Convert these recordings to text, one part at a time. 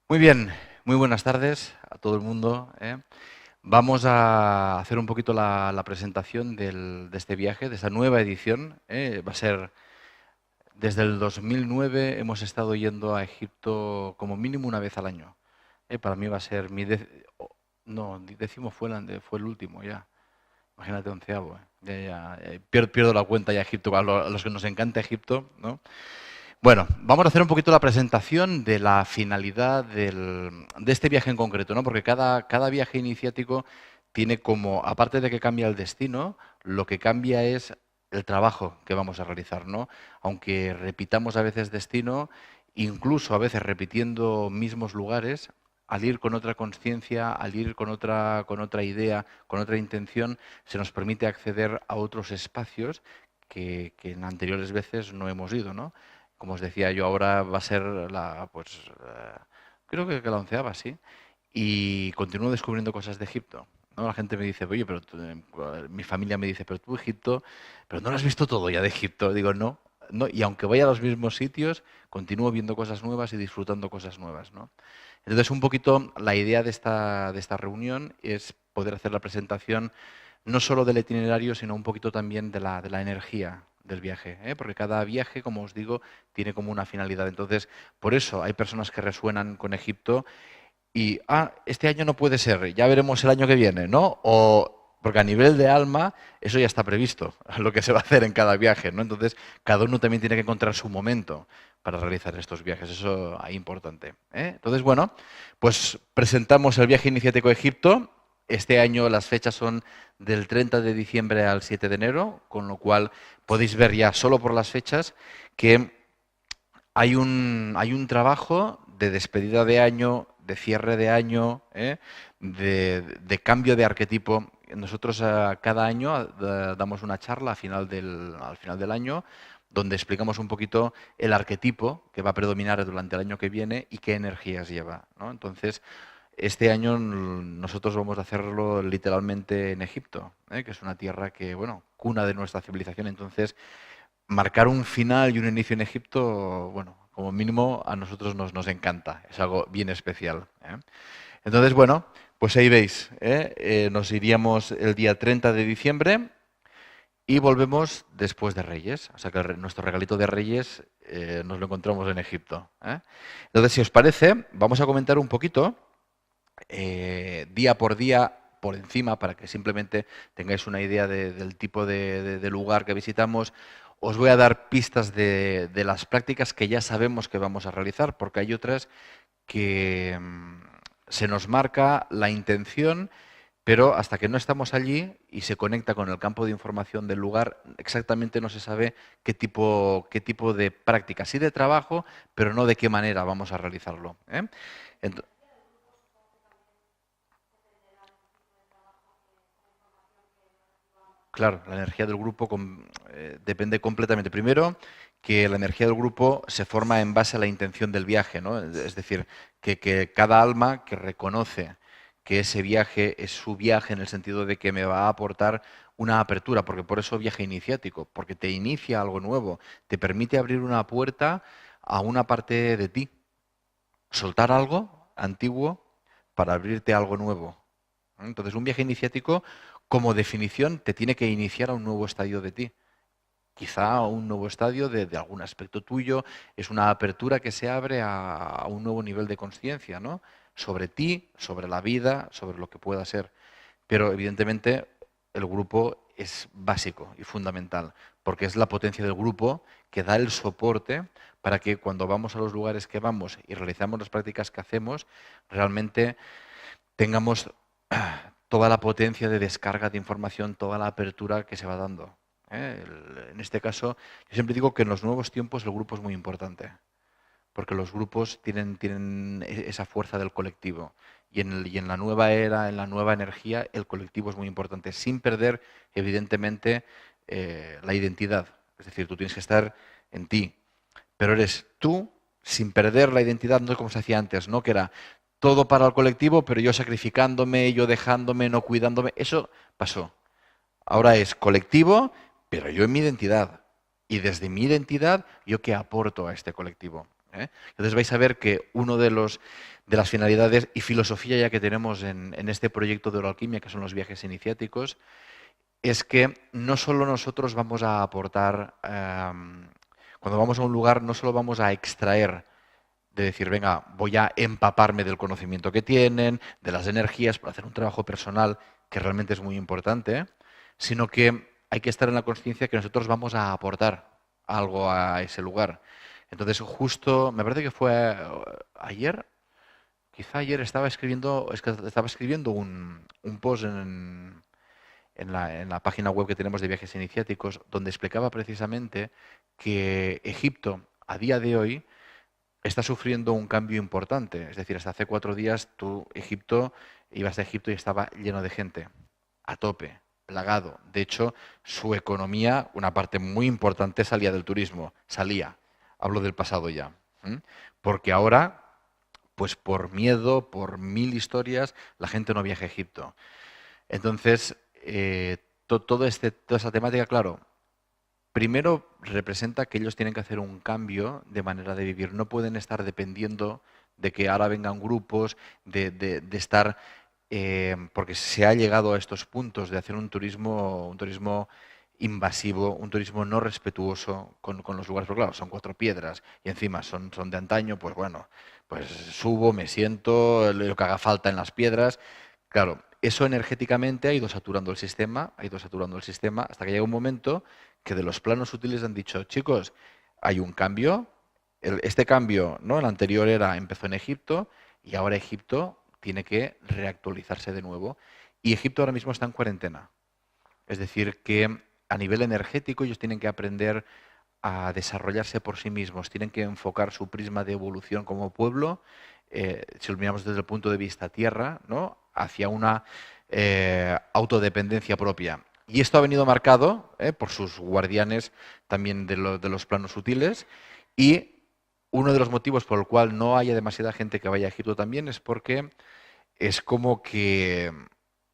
Muy bien, muy buenas tardes a todo el mundo. Vamos a hacer un poquito la presentación de este viaje, de esta nueva edición. Va a ser, desde el 2009 hemos estado yendo a Egipto como mínimo una vez al año. Para mí va a ser no, décimo fue el último ya. Imagínate, onceavo. Pierdo la cuenta ya Egipto, a los que nos encanta Egipto, ¿no? Bueno, vamos a hacer un poquito la presentación de la finalidad de este viaje en concreto, ¿no? Porque cada viaje iniciático tiene como, aparte de que cambia el destino, lo que cambia es el trabajo que vamos a realizar, ¿no? Aunque repitamos a veces destino, incluso a veces repitiendo mismos lugares, al ir con otra conciencia, al ir con otra idea, con otra intención, se nos permite acceder a otros espacios que en anteriores veces no hemos ido, ¿no? Como os decía yo, ahora va a ser creo que la onceava, sí. Y continúo descubriendo cosas de Egipto, ¿no? La gente me dice, oye, pero mi familia me dice, pero tú Egipto, pero no lo has visto todo ya de Egipto. Digo, no, no. Y aunque vaya a los mismos sitios, continúo viendo cosas nuevas y disfrutando cosas nuevas, ¿no? Entonces, un poquito la idea de esta reunión es poder hacer la presentación no solo del itinerario, sino un poquito también de la energía del viaje, ¿eh? Porque cada viaje, como os digo, tiene como una finalidad. Entonces, por eso hay personas que resuenan con Egipto y, este año no puede ser, ya veremos el año que viene, ¿no? Porque a nivel de alma, eso ya está previsto, lo que se va a hacer en cada viaje, ¿no? Entonces, cada uno también tiene que encontrar su momento para realizar estos viajes, eso es importante, ¿eh? Entonces, bueno, pues presentamos el viaje iniciático a Egipto. Este año las fechas son del 30 de diciembre al 7 de enero, con lo cual podéis ver ya solo por las fechas que hay un trabajo de despedida de año, de cierre de año, de cambio de arquetipo. Nosotros cada año damos una charla al final del año donde explicamos un poquito el arquetipo que va a predominar durante el año que viene y qué energías lleva, ¿no? Entonces, este año nosotros vamos a hacerlo literalmente en Egipto, que es una tierra que, bueno, cuna de nuestra civilización. Entonces, marcar un final y un inicio en Egipto, bueno, como mínimo a nosotros nos encanta, es algo bien especial, ¿eh? Entonces, bueno, pues ahí veis, nos iríamos el día 30 de diciembre y volvemos después de Reyes. O sea que nuestro regalito de Reyes nos lo encontramos en Egipto, ¿eh? Entonces, si os parece, vamos a comentar un poquito, día por día, por encima, para que simplemente tengáis una idea del tipo de lugar que visitamos. Os voy a dar pistas de las prácticas que ya sabemos que vamos a realizar, porque hay otras que se nos marca la intención, pero hasta que no estamos allí y se conecta con el campo de información del lugar, exactamente no se sabe qué tipo de práctica, sí de trabajo, pero no de qué manera vamos a realizarlo, ¿eh? Ent- Claro, la energía del grupo depende completamente. Primero, que la energía del grupo se forma en base a la intención del viaje, ¿no? Es decir, que cada alma que reconoce que ese viaje es su viaje en el sentido de que me va a aportar una apertura, porque por eso viaje iniciático, porque te inicia algo nuevo, te permite abrir una puerta a una parte de ti, soltar algo antiguo para abrirte a algo nuevo. Entonces, un viaje iniciático, como definición, te tiene que iniciar a un nuevo estadio de ti. Quizá a un nuevo estadio de algún aspecto tuyo, es una apertura que se abre a un nuevo nivel de conciencia, ¿no? Sobre ti, sobre la vida, sobre lo que pueda ser. Pero evidentemente el grupo es básico y fundamental, porque es la potencia del grupo que da el soporte para que cuando vamos a los lugares que vamos y realizamos las prácticas que hacemos, realmente tengamos toda la potencia de descarga de información, toda la apertura que se va dando, ¿eh? En este caso, yo siempre digo que en los nuevos tiempos el grupo es muy importante, porque los grupos tienen esa fuerza del colectivo. y en la nueva era, en la nueva energía, el colectivo es muy importante, sin perder, evidentemente, la identidad. Es decir, tú tienes que estar en ti, pero eres tú sin perder la identidad, no es como se hacía antes, ¿no? Que era todo para el colectivo, pero yo sacrificándome, yo dejándome, no cuidándome. Eso pasó. Ahora es colectivo, pero yo en mi identidad. Y desde mi identidad, ¿yo qué aporto a este colectivo? ¿Eh? Entonces vais a ver que uno de las finalidades y filosofía ya que tenemos en este proyecto de Euroalquimia, que son los viajes iniciáticos, es que no solo nosotros vamos a aportar, cuando vamos a un lugar, no solo vamos a extraer, de decir, venga, voy a empaparme del conocimiento que tienen, de las energías, para hacer un trabajo personal que realmente es muy importante, sino que hay que estar en la conciencia que nosotros vamos a aportar algo a ese lugar. Entonces, justo, me parece que fue ayer, quizá ayer estaba escribiendo un post en la página web que tenemos de viajes iniciáticos, donde explicaba precisamente que Egipto, a día de hoy, está sufriendo un cambio importante. Es decir, hasta hace 4 días Egipto, ibas a Egipto y estaba lleno de gente, a tope, plagado. De hecho, su economía, una parte muy importante salía del turismo, salía. Hablo del pasado ya. ¿M? Porque ahora, pues por miedo, por mil historias, la gente no viaja a Egipto. Entonces, toda esa temática, claro, primero representa que ellos tienen que hacer un cambio de manera de vivir. No pueden estar dependiendo de que ahora vengan grupos, de estar, porque se ha llegado a estos puntos de hacer un turismo invasivo, un turismo no respetuoso con los lugares. Pero claro, son 4 piedras y encima son de antaño, pues bueno, pues subo, me siento, lo que haga falta en las piedras. Claro, eso energéticamente ha ido saturando el sistema hasta que llega un momento que de los planos sutiles han dicho, chicos, hay un cambio, este cambio, ¿no? El anterior empezó en Egipto y ahora Egipto tiene que reactualizarse de nuevo. Y Egipto ahora mismo está en cuarentena. Es decir, que a nivel energético ellos tienen que aprender a desarrollarse por sí mismos, tienen que enfocar su prisma de evolución como pueblo, si lo miramos desde el punto de vista tierra, ¿no? Hacia una autodependencia propia. Y esto ha venido marcado por sus guardianes también de los planos sutiles y uno de los motivos por el cual no haya demasiada gente que vaya a Egipto también es porque es como que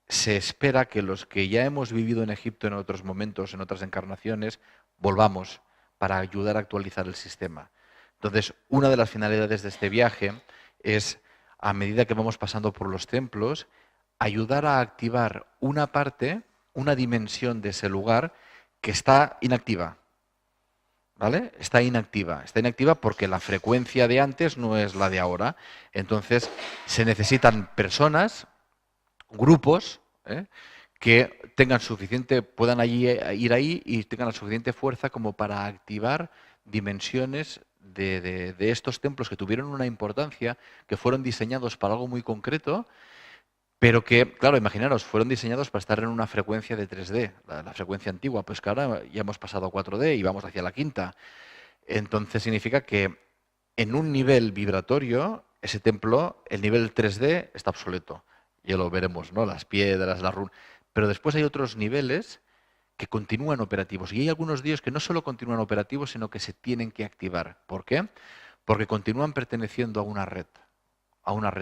se espera que los que ya hemos vivido en Egipto en otros momentos, en otras encarnaciones, volvamos para ayudar a actualizar el sistema. Entonces, una de las finalidades de este viaje es, a medida que vamos pasando por los templos, ayudar a activar una parte, una dimensión de ese lugar que está inactiva. ¿Vale? Está inactiva porque la frecuencia de antes no es la de ahora. Entonces, se necesitan personas, grupos, que tengan puedan ir ahí y tengan la suficiente fuerza como para activar dimensiones de estos templos que tuvieron una importancia, que fueron diseñados para algo muy concreto, pero que, claro, imaginaros, fueron diseñados para estar en una frecuencia de 3D, la frecuencia antigua, pues que ahora ya hemos pasado a 4D y vamos hacia la quinta. Entonces significa que en un nivel vibratorio, ese templo, el nivel 3D está obsoleto. Ya lo veremos, ¿no? Las piedras, las runas. Pero después hay otros niveles que continúan operativos. Y hay algunos dios que no solo continúan operativos, sino que se tienen que activar. ¿Por qué? Porque continúan perteneciendo a una red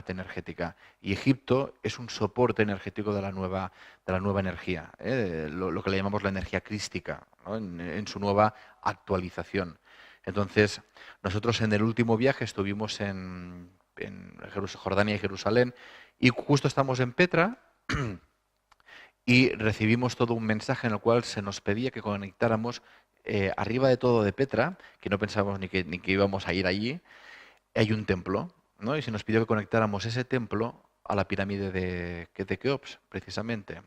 energética. Y Egipto es un soporte energético de la nueva energía, lo que le llamamos la energía crística, ¿no? En su nueva actualización. Entonces, nosotros en el último viaje estuvimos en Jordania y Jerusalén y justo estamos en Petra y recibimos todo un mensaje en el cual se nos pedía que conectáramos arriba de todo de Petra, que no pensábamos ni que íbamos a ir allí, hay un templo, ¿no? Y se nos pidió que conectáramos ese templo a la pirámide de Keops, precisamente.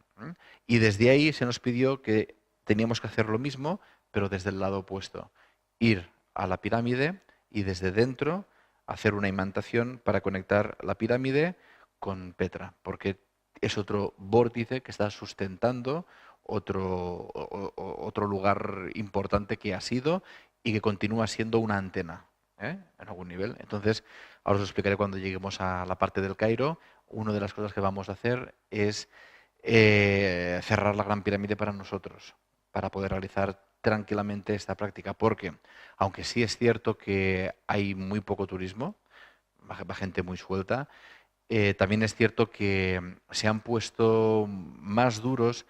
Y desde ahí se nos pidió que teníamos que hacer lo mismo, pero desde el lado opuesto. Ir a la pirámide y desde dentro hacer una imantación para conectar la pirámide con Petra, porque es otro vórtice que está sustentando otro lugar importante que ha sido y que continúa siendo una antena, en algún nivel. Entonces, ahora os explicaré cuando lleguemos a la parte del Cairo. Una de las cosas que vamos a hacer es cerrar la Gran Pirámide para nosotros, para poder realizar tranquilamente esta práctica, porque aunque sí es cierto que hay muy poco turismo, va gente muy suelta, también es cierto que se han puesto más duros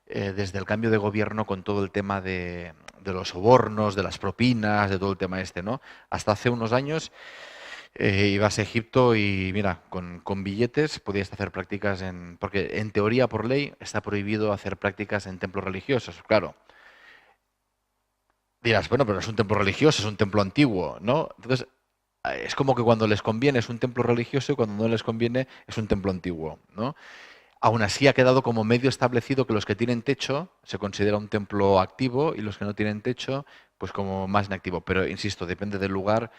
desde el cambio de gobierno con todo el tema de los sobornos, de las propinas, de todo el tema este, ¿no? Hasta hace unos años ibas a Egipto y mira, con billetes podías hacer prácticas porque en teoría por ley está prohibido hacer prácticas en templos religiosos, claro. Dirás, bueno, pero no es un templo religioso, es un templo antiguo, ¿no? Entonces, es como que cuando les conviene es un templo religioso y cuando no les conviene es un templo antiguo, ¿no? Aún así ha quedado como medio establecido que los que tienen techo se considera un templo activo y los que no tienen techo, pues como más inactivo. Pero insisto, depende del lugar,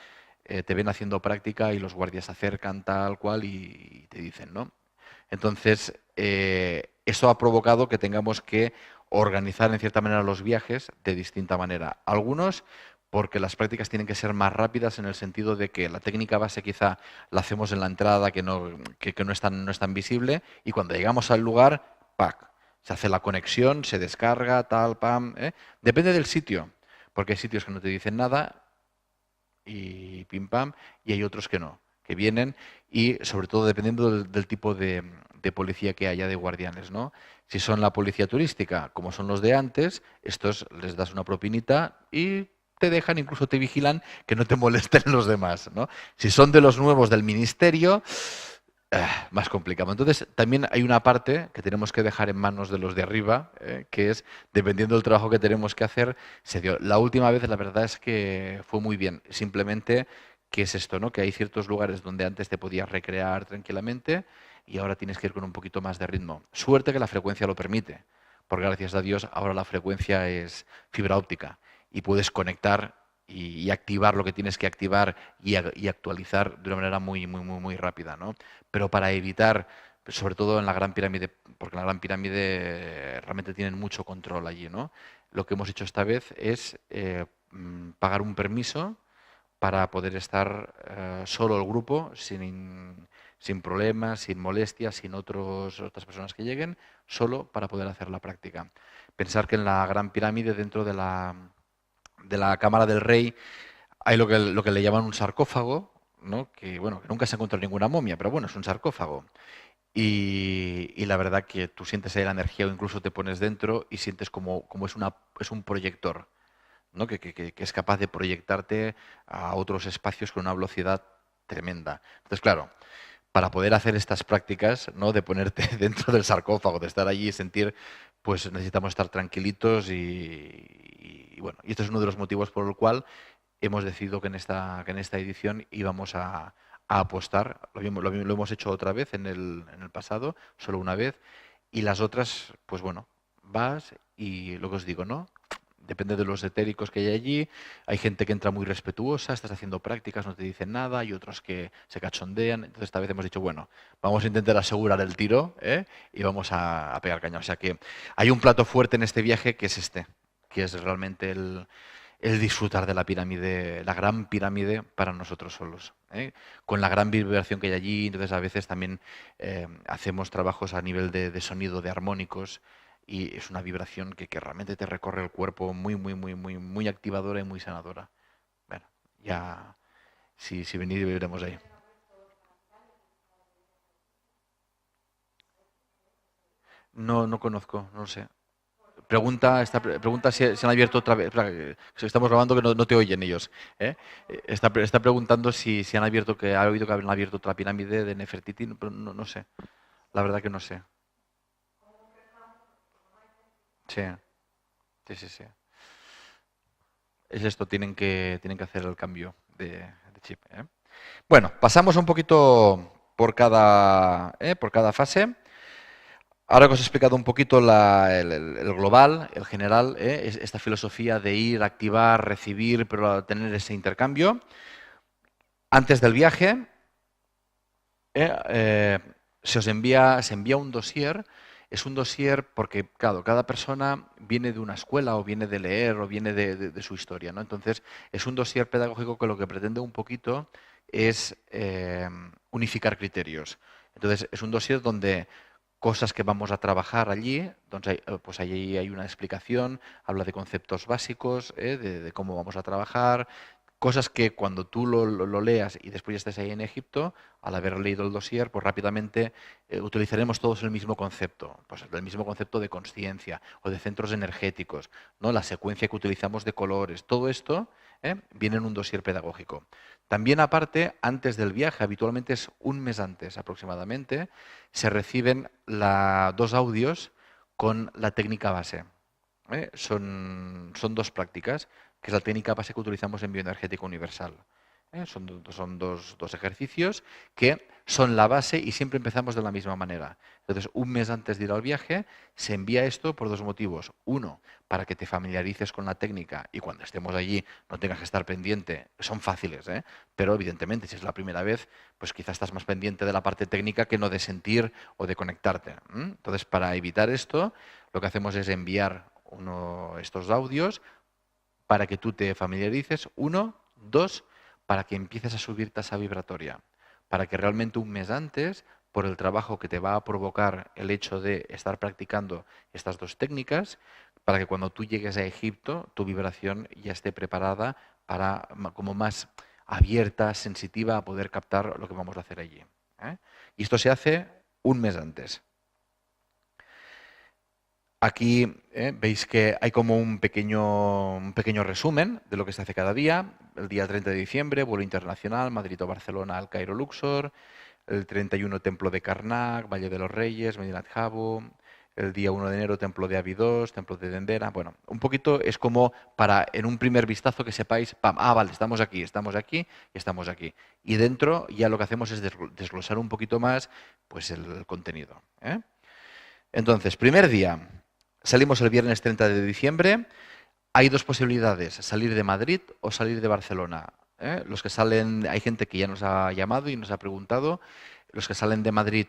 te ven haciendo práctica y los guardias se acercan tal cual y te dicen, ¿no? Entonces, eso ha provocado que tengamos que organizar en cierta manera los viajes de distinta manera. Algunos porque las prácticas tienen que ser más rápidas en el sentido de que la técnica base quizá la hacemos en la entrada que no es tan visible y cuando llegamos al lugar, ¡pac! Se hace la conexión, se descarga, tal, pam. Depende del sitio, porque hay sitios que no te dicen nada y pim pam, y hay otros que no, que vienen y sobre todo dependiendo del tipo de policía que haya de guardianes, ¿no? Si son la policía turística, como son los de antes, estos les das una propinita y te dejan, incluso te vigilan que no te molesten los demás, ¿no? Si son de los nuevos del ministerio, más complicado. Entonces, también hay una parte que tenemos que dejar en manos de los de arriba, que es, dependiendo del trabajo que tenemos que hacer, se dio. La última vez, la verdad es que fue muy bien. Simplemente, ¿qué es esto, no? Que hay ciertos lugares donde antes te podías recrear tranquilamente y ahora tienes que ir con un poquito más de ritmo. Suerte que la frecuencia lo permite, porque gracias a Dios ahora la frecuencia es fibra óptica y puedes conectar y activar lo que tienes que activar y actualizar de una manera muy, muy, muy, muy rápida, ¿no? Pero para evitar, pues, sobre todo en la Gran Pirámide, porque en la Gran Pirámide realmente tienen mucho control allí, ¿no? Lo que hemos hecho esta vez es pagar un permiso para poder estar solo el grupo, sin problemas, sin molestias, sin otras personas que lleguen, solo para poder hacer la práctica. Pensar que en la Gran Pirámide, dentro de la Cámara del Rey, hay lo que le llaman un sarcófago, ¿no? Que, bueno, que nunca se ha encontrado ninguna momia, pero bueno, es un sarcófago. Y la verdad que tú sientes ahí la energía o incluso te pones dentro y sientes como es un proyector, ¿no? Que es capaz de proyectarte a otros espacios con una velocidad tremenda. Entonces, claro, para poder hacer estas prácticas, ¿no? De ponerte dentro del sarcófago, de estar allí y sentir, pues necesitamos estar tranquilitos y bueno, y este es uno de los motivos por el cual hemos decidido que en esta edición íbamos a apostar. Lo hemos hecho otra vez en el pasado, solo una vez, y las otras, pues bueno, vas y lo que os digo, ¿no? Depende de los etéricos que hay allí. Hay gente que entra muy respetuosa, estás haciendo prácticas, no te dicen nada, y otros que se cachondean. Entonces, esta vez hemos dicho, bueno, vamos a intentar asegurar el tiro, y vamos a pegar caña. O sea que hay un plato fuerte en este viaje que es este, que es realmente el disfrutar de la pirámide, la gran pirámide para nosotros solos, ¿eh? Con la gran vibración que hay allí. Entonces, a veces también hacemos trabajos a nivel de sonido, de armónicos, y es una vibración que realmente te recorre el cuerpo muy, muy, muy, muy, muy activadora y muy sanadora. Bueno, ya, si venís, veremos ahí. No, no conozco, no lo sé. Pregunta si han abierto otra vez. Espera, que estamos grabando que no te oyen ellos. ¿Eh? Está preguntando si han abierto, que ha oído que han abierto otra pirámide de Nefertiti, pero no sé. La verdad que no sé. Sí, sí, sí, sí. Es esto, tienen que hacer el cambio de chip. ¿Eh? Bueno, pasamos un poquito por cada fase. Ahora que os he explicado un poquito el global, el general, esta filosofía de ir, activar, recibir, pero tener ese intercambio. Antes del viaje, se envía un dossier. Es un dossier porque, claro, cada persona viene de una escuela o viene de leer o viene de su historia, ¿no? Entonces, es un dossier pedagógico que lo que pretende un poquito, es unificar criterios. Entonces, es un dossier donde cosas que vamos a trabajar allí, entonces, pues allí hay una explicación, habla de conceptos básicos, de cómo vamos a trabajar, cosas que cuando tú lo leas y después ya estés ahí en Egipto, al haber leído el dossier, pues rápidamente utilizaremos todos el mismo concepto, pues el mismo concepto de consciencia o de centros energéticos, ¿no? La secuencia que utilizamos de colores, todo esto viene en un dossier pedagógico. También aparte, antes del viaje, habitualmente es un mes antes aproximadamente, se reciben 2 audios con la técnica base. Son 2 prácticas, que es la técnica base que utilizamos en bioenergética universal. Son dos ejercicios que son la base y siempre empezamos de la misma manera. Entonces, un mes antes de ir al viaje, se envía esto por 2 motivos. Uno, para que te familiarices con la técnica y cuando estemos allí no tengas que estar pendiente. Son fáciles, pero evidentemente, si es la primera vez, pues quizás estás más pendiente de la parte técnica que no de sentir o de conectarte. Entonces, para evitar esto, lo que hacemos es enviar estos audios para que tú te familiarices. 1, 2, para que empieces a subir tasa vibratoria. Para que realmente un mes antes, por el trabajo que te va a provocar el hecho de estar practicando estas 2 técnicas, para que cuando tú llegues a Egipto, tu vibración ya esté preparada para, como más abierta, sensitiva a poder captar lo que vamos a hacer allí. Y esto se hace un mes antes. Aquí veis que hay como un pequeño resumen de lo que se hace cada día. El día 30 de diciembre, vuelo internacional, Madrid o Barcelona al Cairo Luxor. El 31, Templo de Karnak, Valle de los Reyes, Medinat Habu. El día 1 de enero, Templo de Abidos, Templo de Dendera. Bueno, un poquito es como para, en un primer vistazo, que sepáis, ¡pam! Ah, vale, estamos aquí y estamos aquí. Y dentro ya lo que hacemos es desglosar un poquito más pues el contenido. Entonces, primer día. Salimos el viernes 30 de diciembre. Hay 2 posibilidades, salir de Madrid o salir de Barcelona. Los que salen, hay gente que ya nos ha llamado y nos ha preguntado. Los que salen de Madrid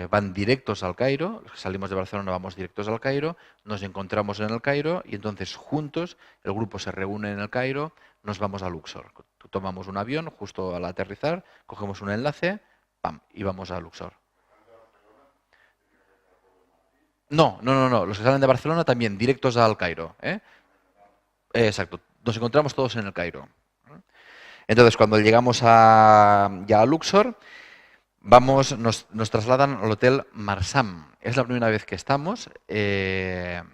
van directos al Cairo, los que salimos de Barcelona vamos directos al Cairo, nos encontramos en el Cairo y entonces juntos el grupo se reúne en el Cairo, nos vamos a Luxor. Tomamos un avión justo al aterrizar, cogemos un enlace, ¡pam! Y vamos a Luxor. No. Los que salen de Barcelona también, directos al Cairo. Exacto. Nos encontramos todos en el Cairo. Entonces, cuando llegamos ya a Luxor, nos trasladan al Hotel Marsam. Es la primera vez que estamos. Es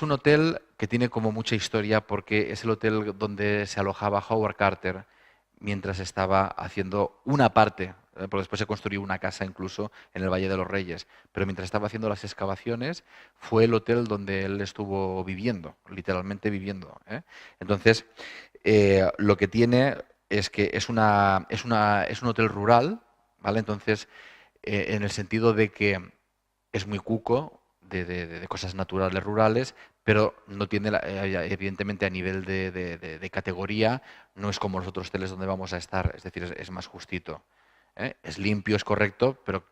un hotel que tiene como mucha historia porque es el hotel donde se alojaba Howard Carter mientras estaba haciendo una parte, porque después se construyó una casa incluso en el Valle de los Reyes, pero mientras estaba haciendo las excavaciones fue el hotel donde él estuvo viviendo, literalmente viviendo. Entonces, lo que tiene es que es un hotel rural, ¿vale? Entonces, en el sentido de que es muy cuco, de cosas naturales rurales, pero no tiene, evidentemente, a nivel de categoría, no es como los otros hoteles donde vamos a estar, es decir, es más justito. Es limpio, es correcto, pero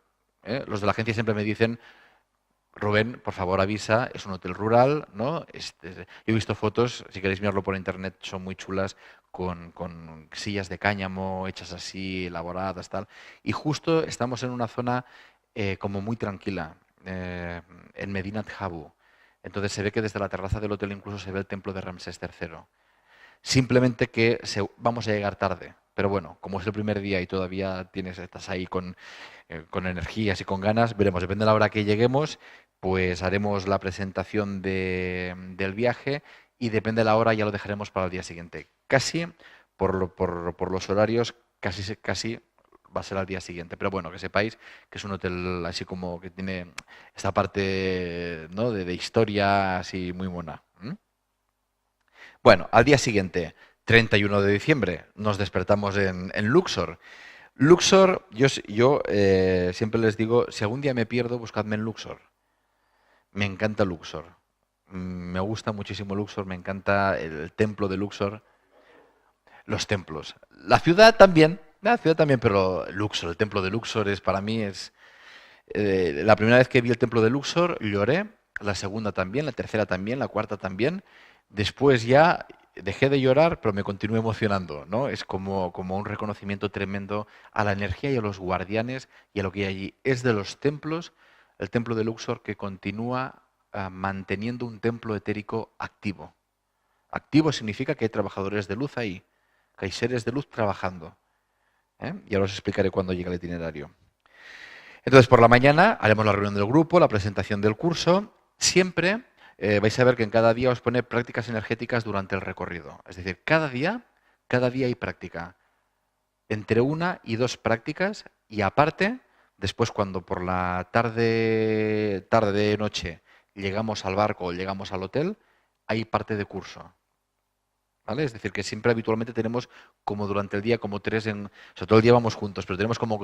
los de la agencia siempre me dicen, Rubén, por favor avisa, es un hotel rural, ¿no? Yo he visto fotos, si queréis mirarlo por internet, son muy chulas, con sillas de cáñamo hechas así, elaboradas, tal. Y justo estamos en una zona como muy tranquila, en Medinat Habu. Entonces se ve que desde la terraza del hotel incluso se ve el templo de Ramsés III. Simplemente que vamos a llegar tarde. Pero bueno, como es el primer día y todavía estás ahí con energías y con ganas, veremos. Depende de la hora que lleguemos, pues haremos la presentación del viaje y depende de la hora ya lo dejaremos para el día siguiente. Casi, por los horarios, casi va a ser al día siguiente. Pero bueno, que sepáis que es un hotel así como que tiene esta parte, ¿no?, de historia así muy mona. Bueno, al día siguiente, 31 de diciembre, nos despertamos en Luxor. Luxor, yo siempre les digo, si algún día me pierdo, buscadme en Luxor. Me encanta Luxor. Me gusta muchísimo Luxor, me encanta el templo de Luxor, los templos. La ciudad también, pero Luxor, el templo de Luxor para mí es... la primera vez que vi el templo de Luxor lloré, la segunda también, la tercera también, la cuarta también. Después ya dejé de llorar, pero me continué emocionando, ¿no? Es como un reconocimiento tremendo a la energía y a los guardianes y a lo que hay allí. Es de los templos, el templo de Luxor, que continúa manteniendo un templo etérico activo. Activo significa que hay trabajadores de luz ahí, que hay seres de luz trabajando. Y ahora os explicaré cuándo llega el itinerario. Entonces, por la mañana haremos la reunión del grupo, la presentación del curso. Siempre vais a ver que en cada día os pone prácticas energéticas durante el recorrido. Es decir, cada día hay práctica. Entre 1 y 2 prácticas y aparte, después cuando por la tarde, noche, llegamos al barco o llegamos al hotel, hay parte de curso. ¿Vale? Es decir, que siempre habitualmente tenemos como durante el día, como tres o sea, todo el día vamos juntos, pero tenemos como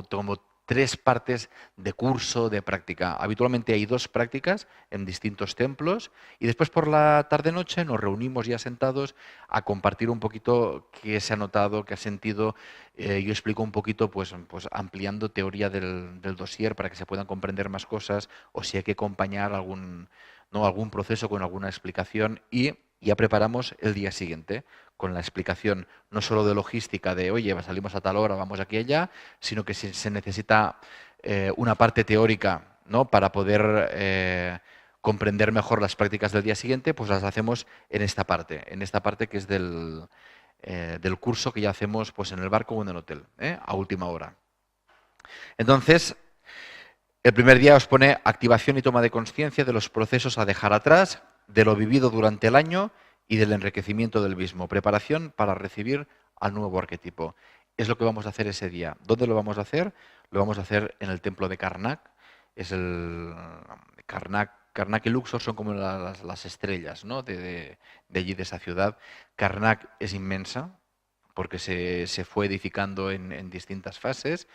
3 partes de curso, de práctica. Habitualmente hay 2 prácticas en distintos templos y después por la tarde-noche nos reunimos ya sentados a compartir un poquito qué se ha notado, qué ha sentido. Yo explico un poquito, pues ampliando teoría del dossier para que se puedan comprender más cosas o si hay que acompañar algún proceso con alguna explicación y ya preparamos el día siguiente con la explicación no solo de logística de, oye, salimos a tal hora, vamos aquí y allá, sino que si se necesita una parte teórica, ¿no? Para poder comprender mejor las prácticas del día siguiente, pues las hacemos en esta parte que es del curso que ya hacemos pues, en el barco o en el hotel, a última hora. Entonces, el primer día os pone activación y toma de conciencia de los procesos a dejar atrás, de lo vivido durante el año y del enriquecimiento del mismo. Preparación para recibir al nuevo arquetipo. Es lo que vamos a hacer ese día. ¿Dónde lo vamos a hacer? Lo vamos a hacer en el templo de Karnak. Es el Karnak y Luxor son como las estrellas, ¿no? de allí, de esa ciudad. Karnak es inmensa porque se fue edificando en distintas fases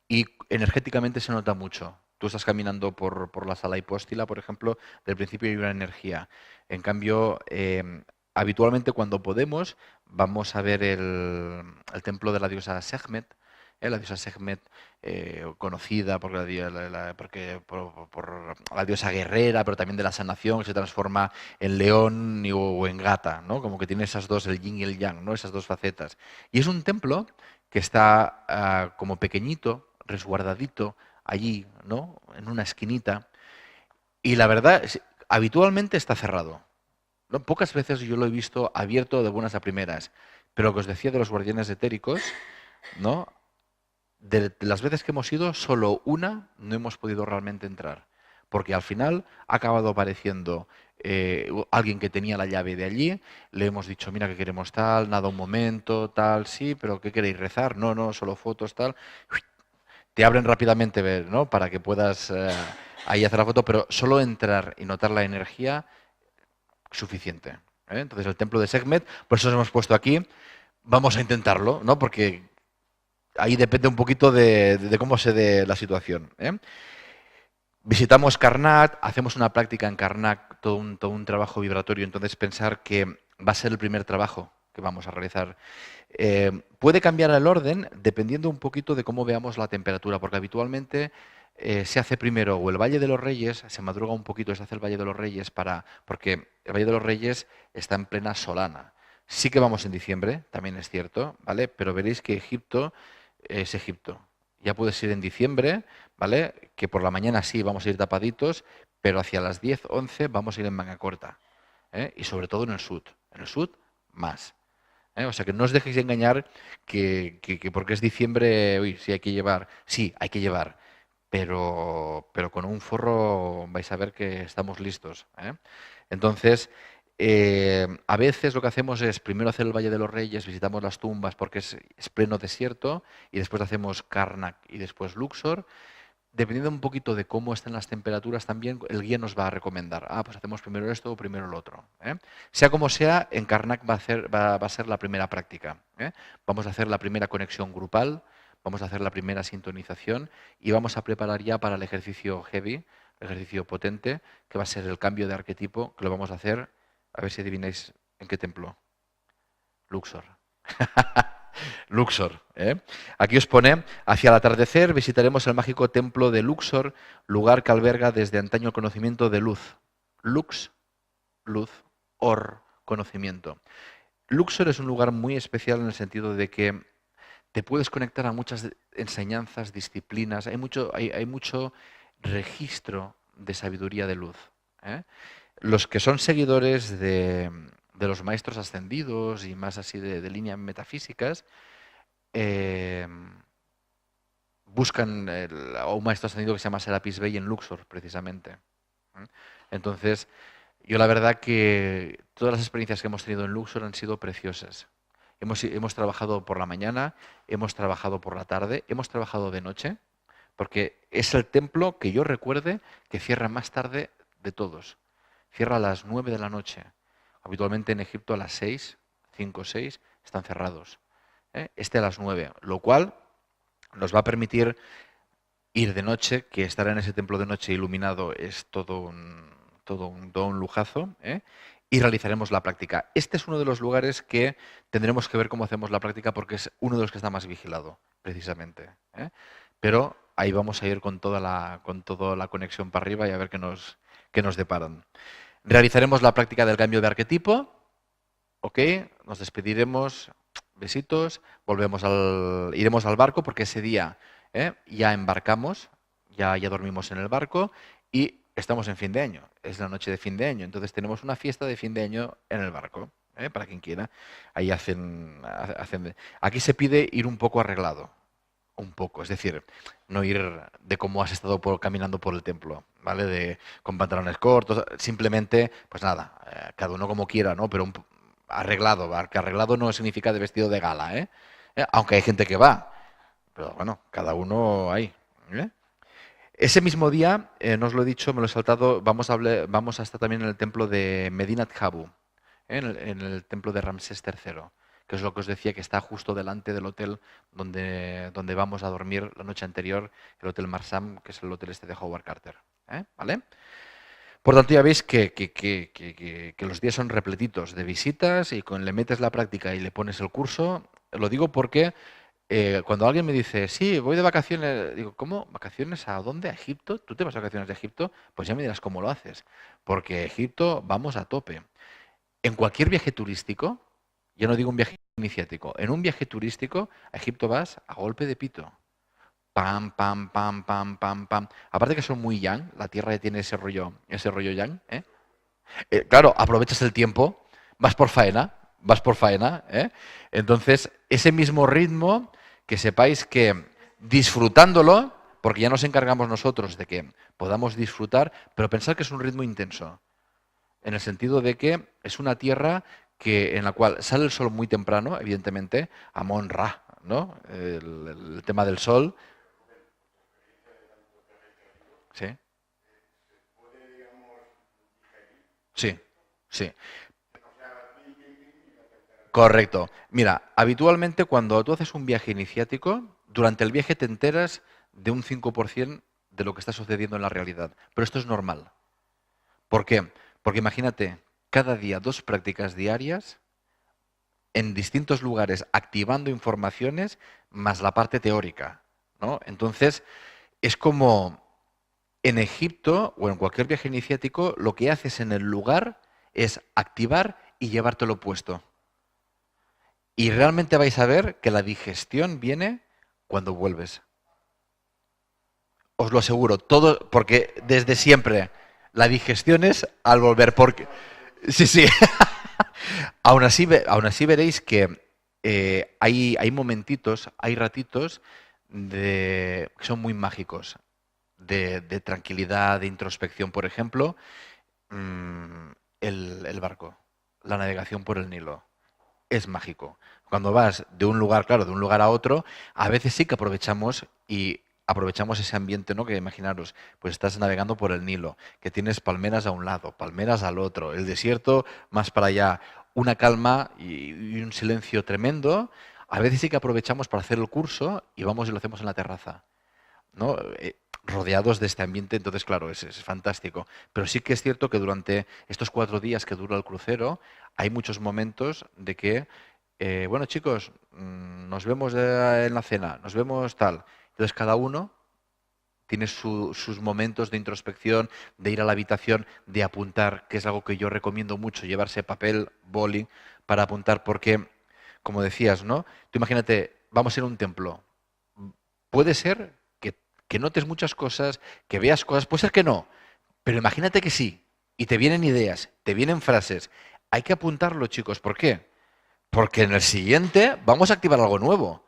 y energéticamente se nota mucho. Tú estás caminando por la sala hipóstila, por ejemplo, del principio hay una energía. En cambio, habitualmente cuando podemos, vamos a ver el templo de la diosa Sekhmet, la diosa Sekhmet, conocida por la diosa guerrera, pero también de la sanación, que se transforma en león o en gata, ¿no? Como que tiene esas dos, el yin y el yang, ¿no? Esas dos facetas. Y es un templo que está como pequeñito, resguardadito, allí, ¿no? En una esquinita. Y la verdad, habitualmente está cerrado. ¿No? Pocas veces yo lo he visto abierto de buenas a primeras. Pero lo que os decía de los guardianes etéricos, ¿no? De las veces que hemos ido, solo una no hemos podido realmente entrar. Porque al final ha acabado apareciendo alguien que tenía la llave de allí, le hemos dicho, mira que queremos tal, nada un momento, tal, sí, pero ¿qué queréis rezar? No, no, solo fotos, tal. Te abren rápidamente, ¿no? Para que puedas ahí hacer la foto, pero solo entrar y notar la energía, suficiente. Entonces el templo de Sekhmet, por eso nos hemos puesto aquí, vamos a intentarlo, ¿no? Porque ahí depende un poquito de cómo se dé la situación. Visitamos Karnak, hacemos una práctica en Karnak, todo un trabajo vibratorio, entonces pensar que va a ser el primer trabajo que vamos a realizar. Puede cambiar el orden dependiendo un poquito de cómo veamos la temperatura, porque habitualmente se hace primero o el Valle de los Reyes, se madruga un poquito, se hace el Valle de los Reyes porque el Valle de los Reyes está en plena solana. Sí que vamos en diciembre, también es cierto, ¿vale? Pero veréis que Egipto es Egipto. Ya puedes ir en diciembre, ¿vale? Que por la mañana sí vamos a ir tapaditos, pero hacia las 10, 11 vamos a ir en manga corta. Y sobre todo en el sur. En el sur, más. O sea que no os dejéis engañar que porque es diciembre, uy, sí hay que llevar. Sí, hay que llevar. Pero con un forro vais a ver que estamos listos. Entonces, a veces lo que hacemos es primero hacer el Valle de los Reyes, visitamos las tumbas porque es pleno desierto, y después hacemos Karnak y después Luxor. Dependiendo un poquito de cómo están las temperaturas también, el guía nos va a recomendar, pues hacemos primero esto o primero lo otro. Sea como sea, en Karnak va a ser la primera práctica. Vamos a hacer la primera conexión grupal, vamos a hacer la primera sintonización y vamos a preparar ya para el ejercicio heavy, el ejercicio potente, que va a ser el cambio de arquetipo, que lo vamos a hacer, a ver si adivináis en qué templo. Luxor. Luxor. Aquí os pone, hacia el atardecer visitaremos el mágico templo de Luxor, lugar que alberga desde antaño el conocimiento de luz. Lux, luz, or, conocimiento. Luxor es un lugar muy especial en el sentido de que te puedes conectar a muchas enseñanzas, disciplinas, hay mucho registro de sabiduría de luz. ¿Eh? Los que son seguidores de los maestros ascendidos y más así de líneas metafísicas, eh, buscan a un maestro ascendido que se llama Serapis Bey en Luxor, precisamente. ¿Eh? Entonces, yo la verdad que todas las experiencias que hemos tenido en Luxor han sido preciosas. Hemos trabajado por la mañana, hemos trabajado por la tarde, hemos trabajado de noche, porque es el templo que yo recuerde que cierra más tarde de todos. Cierra a las 9 de la noche. Habitualmente en Egipto a las 6, 5 o 6 están cerrados. ¿Eh? Este a las 9, lo cual nos va a permitir ir de noche, que estar en ese templo de noche iluminado es todo un lujazo, ¿eh? Y realizaremos la práctica. Este es uno de los lugares que tendremos que ver cómo hacemos la práctica porque es uno de los que está más vigilado, precisamente. ¿Eh? Pero ahí vamos a ir con toda la conexión para arriba y a ver qué nos deparan. Realizaremos la práctica del cambio de arquetipo, ¿ok? Nos despediremos, besitos, iremos al barco porque ese día ya embarcamos, ya dormimos en el barco y estamos en fin de año, es la noche de fin de año, entonces tenemos una fiesta de fin de año en el barco, para quien quiera. Ahí aquí se pide ir un poco arreglado, un poco, es decir, no ir de cómo has estado caminando por el templo, ¿vale? Con pantalones cortos, simplemente, pues nada, cada uno como quiera, ¿no? Pero arreglado, que arreglado no significa de vestido de gala, ¿eh? Aunque hay gente que va, pero bueno, cada uno ahí, ¿eh? Ese mismo día, no os lo he dicho, me lo he saltado, vamos a estar también en el templo de Medinat Habu, en el templo de Ramsés III, que es lo que os decía, que está justo delante del hotel donde vamos a dormir la noche anterior, el Hotel Marsam, que es el hotel este de Howard Carter. ¿Vale? Por tanto, ya veis que los días son repletitos de visitas y cuando le metes la práctica y le pones el curso, lo digo porque cuando alguien me dice, sí, voy de vacaciones, digo, ¿cómo? ¿Vacaciones a dónde? ¿A Egipto? ¿Tú te vas de vacaciones de Egipto? Pues ya me dirás cómo lo haces, porque Egipto vamos a tope. En cualquier viaje turístico, yo no digo un viaje iniciático, en un viaje turístico a Egipto vas a golpe de pito. Pam, pam, pam, pam, pam, pam. Aparte que son muy yang, la tierra ya tiene ese rollo yang, ¿eh? Claro, aprovechas el tiempo, vas por faena, ¿eh? Entonces, ese mismo ritmo, que sepáis que disfrutándolo, porque ya nos encargamos nosotros de que podamos disfrutar, pero pensar que es un ritmo intenso, en el sentido de que es una tierra en la cual sale el sol muy temprano, evidentemente, Amon-Ra, ¿no? El tema del sol. Sí, sí, sí. Correcto. Mira, habitualmente cuando tú haces un viaje iniciático, durante el viaje te enteras de un 5% de lo que está sucediendo en la realidad. Pero esto es normal. ¿Por qué? Porque imagínate, cada día 2 prácticas diarias en distintos lugares activando informaciones más la parte teórica, ¿no? Entonces, es como en Egipto o en cualquier viaje iniciático, lo que haces en el lugar es activar y llevártelo puesto. Y realmente vais a ver que la digestión viene cuando vuelves. Os lo aseguro, todo, porque desde siempre la digestión es al volver. Porque, sí, sí. Aún así veréis que hay momentitos, hay ratitos que son muy mágicos, de tranquilidad, de introspección. Por ejemplo, mm, el barco, la navegación por el Nilo. Es mágico. Cuando vas de un lugar, claro, de un lugar a otro, a veces sí que aprovechamos ese ambiente, ¿no? Que imaginaros, pues estás navegando por el Nilo, que tienes palmeras a un lado, palmeras al otro, el desierto más para allá, una calma y un silencio tremendo. A veces sí que aprovechamos para hacer el curso y vamos y lo hacemos en la terraza, ¿no? Rodeados de este ambiente, entonces claro, es fantástico. Pero sí que es cierto que durante estos 4 días que dura el crucero, hay muchos momentos de que, bueno chicos, nos vemos en la cena, nos vemos tal. Entonces cada uno tiene sus momentos de introspección, de ir a la habitación, de apuntar, que es algo que yo recomiendo mucho, llevarse papel, boli, para apuntar, porque, como decías, ¿no? Tú imagínate, vamos a ir a un templo. Puede ser que notes muchas cosas, que veas cosas, puede ser que no, pero imagínate que sí, y te vienen ideas, te vienen frases. Hay que apuntarlo, chicos. ¿Por qué? Porque en el siguiente vamos a activar algo nuevo.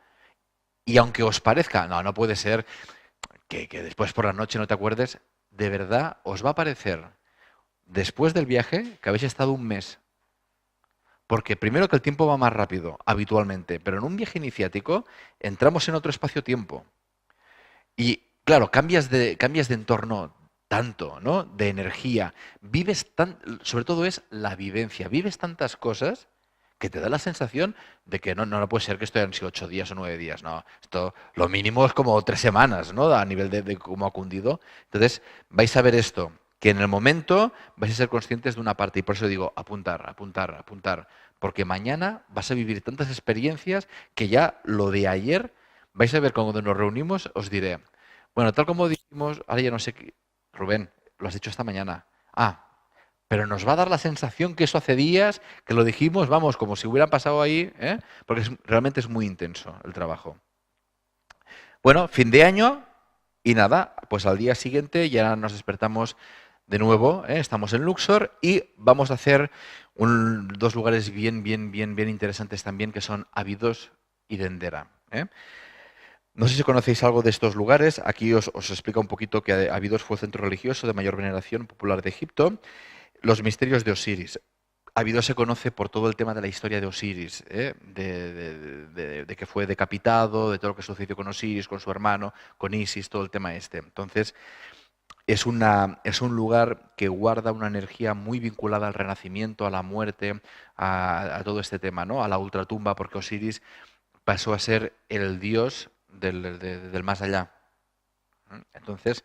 Y aunque os parezca, no, no puede ser que después por la noche no te acuerdes, de verdad os va a parecer, después del viaje, que habéis estado un mes. Porque primero que el tiempo va más rápido, habitualmente, pero en un viaje iniciático entramos en otro espacio-tiempo. Y claro, cambias de entorno tanto, ¿no? De energía. Sobre todo es la vivencia. Vives tantas cosas que te da la sensación de que no puede ser que esto hayan sido 8 días o 9 días. No, esto lo mínimo es como 3 semanas, ¿no? A nivel de cómo ha cundido. Entonces, vais a ver esto, que en el momento vais a ser conscientes de una parte. Y por eso digo, apuntar, apuntar, apuntar. Porque mañana vas a vivir tantas experiencias que ya lo de ayer, vais a ver cuando nos reunimos, os diré, bueno, tal como dijimos, ahora ya no sé, Rubén, lo has dicho esta mañana. Ah, pero nos va a dar la sensación que eso hace días, que lo dijimos, vamos, como si hubiera pasado ahí, ¿eh? Porque realmente es muy intenso el trabajo. Bueno, fin de año y nada, pues al día siguiente ya nos despertamos de nuevo, ¿eh? Estamos en Luxor y vamos a hacer dos lugares bien interesantes también, que son Abidos y Dendera, ¿eh? No sé si conocéis algo de estos lugares. Aquí os explica un poquito que Abidos fue el centro religioso de mayor veneración popular de Egipto. Los misterios de Osiris. Abidos se conoce por todo el tema de la historia de Osiris, ¿eh? De que fue decapitado, de todo lo que sucedió con Osiris, con su hermano, con Isis, todo el tema este. Entonces, es un lugar que guarda una energía muy vinculada al renacimiento, a la muerte, a todo este tema, ¿no? A la ultratumba, porque Osiris pasó a ser el dios del más allá. Entonces,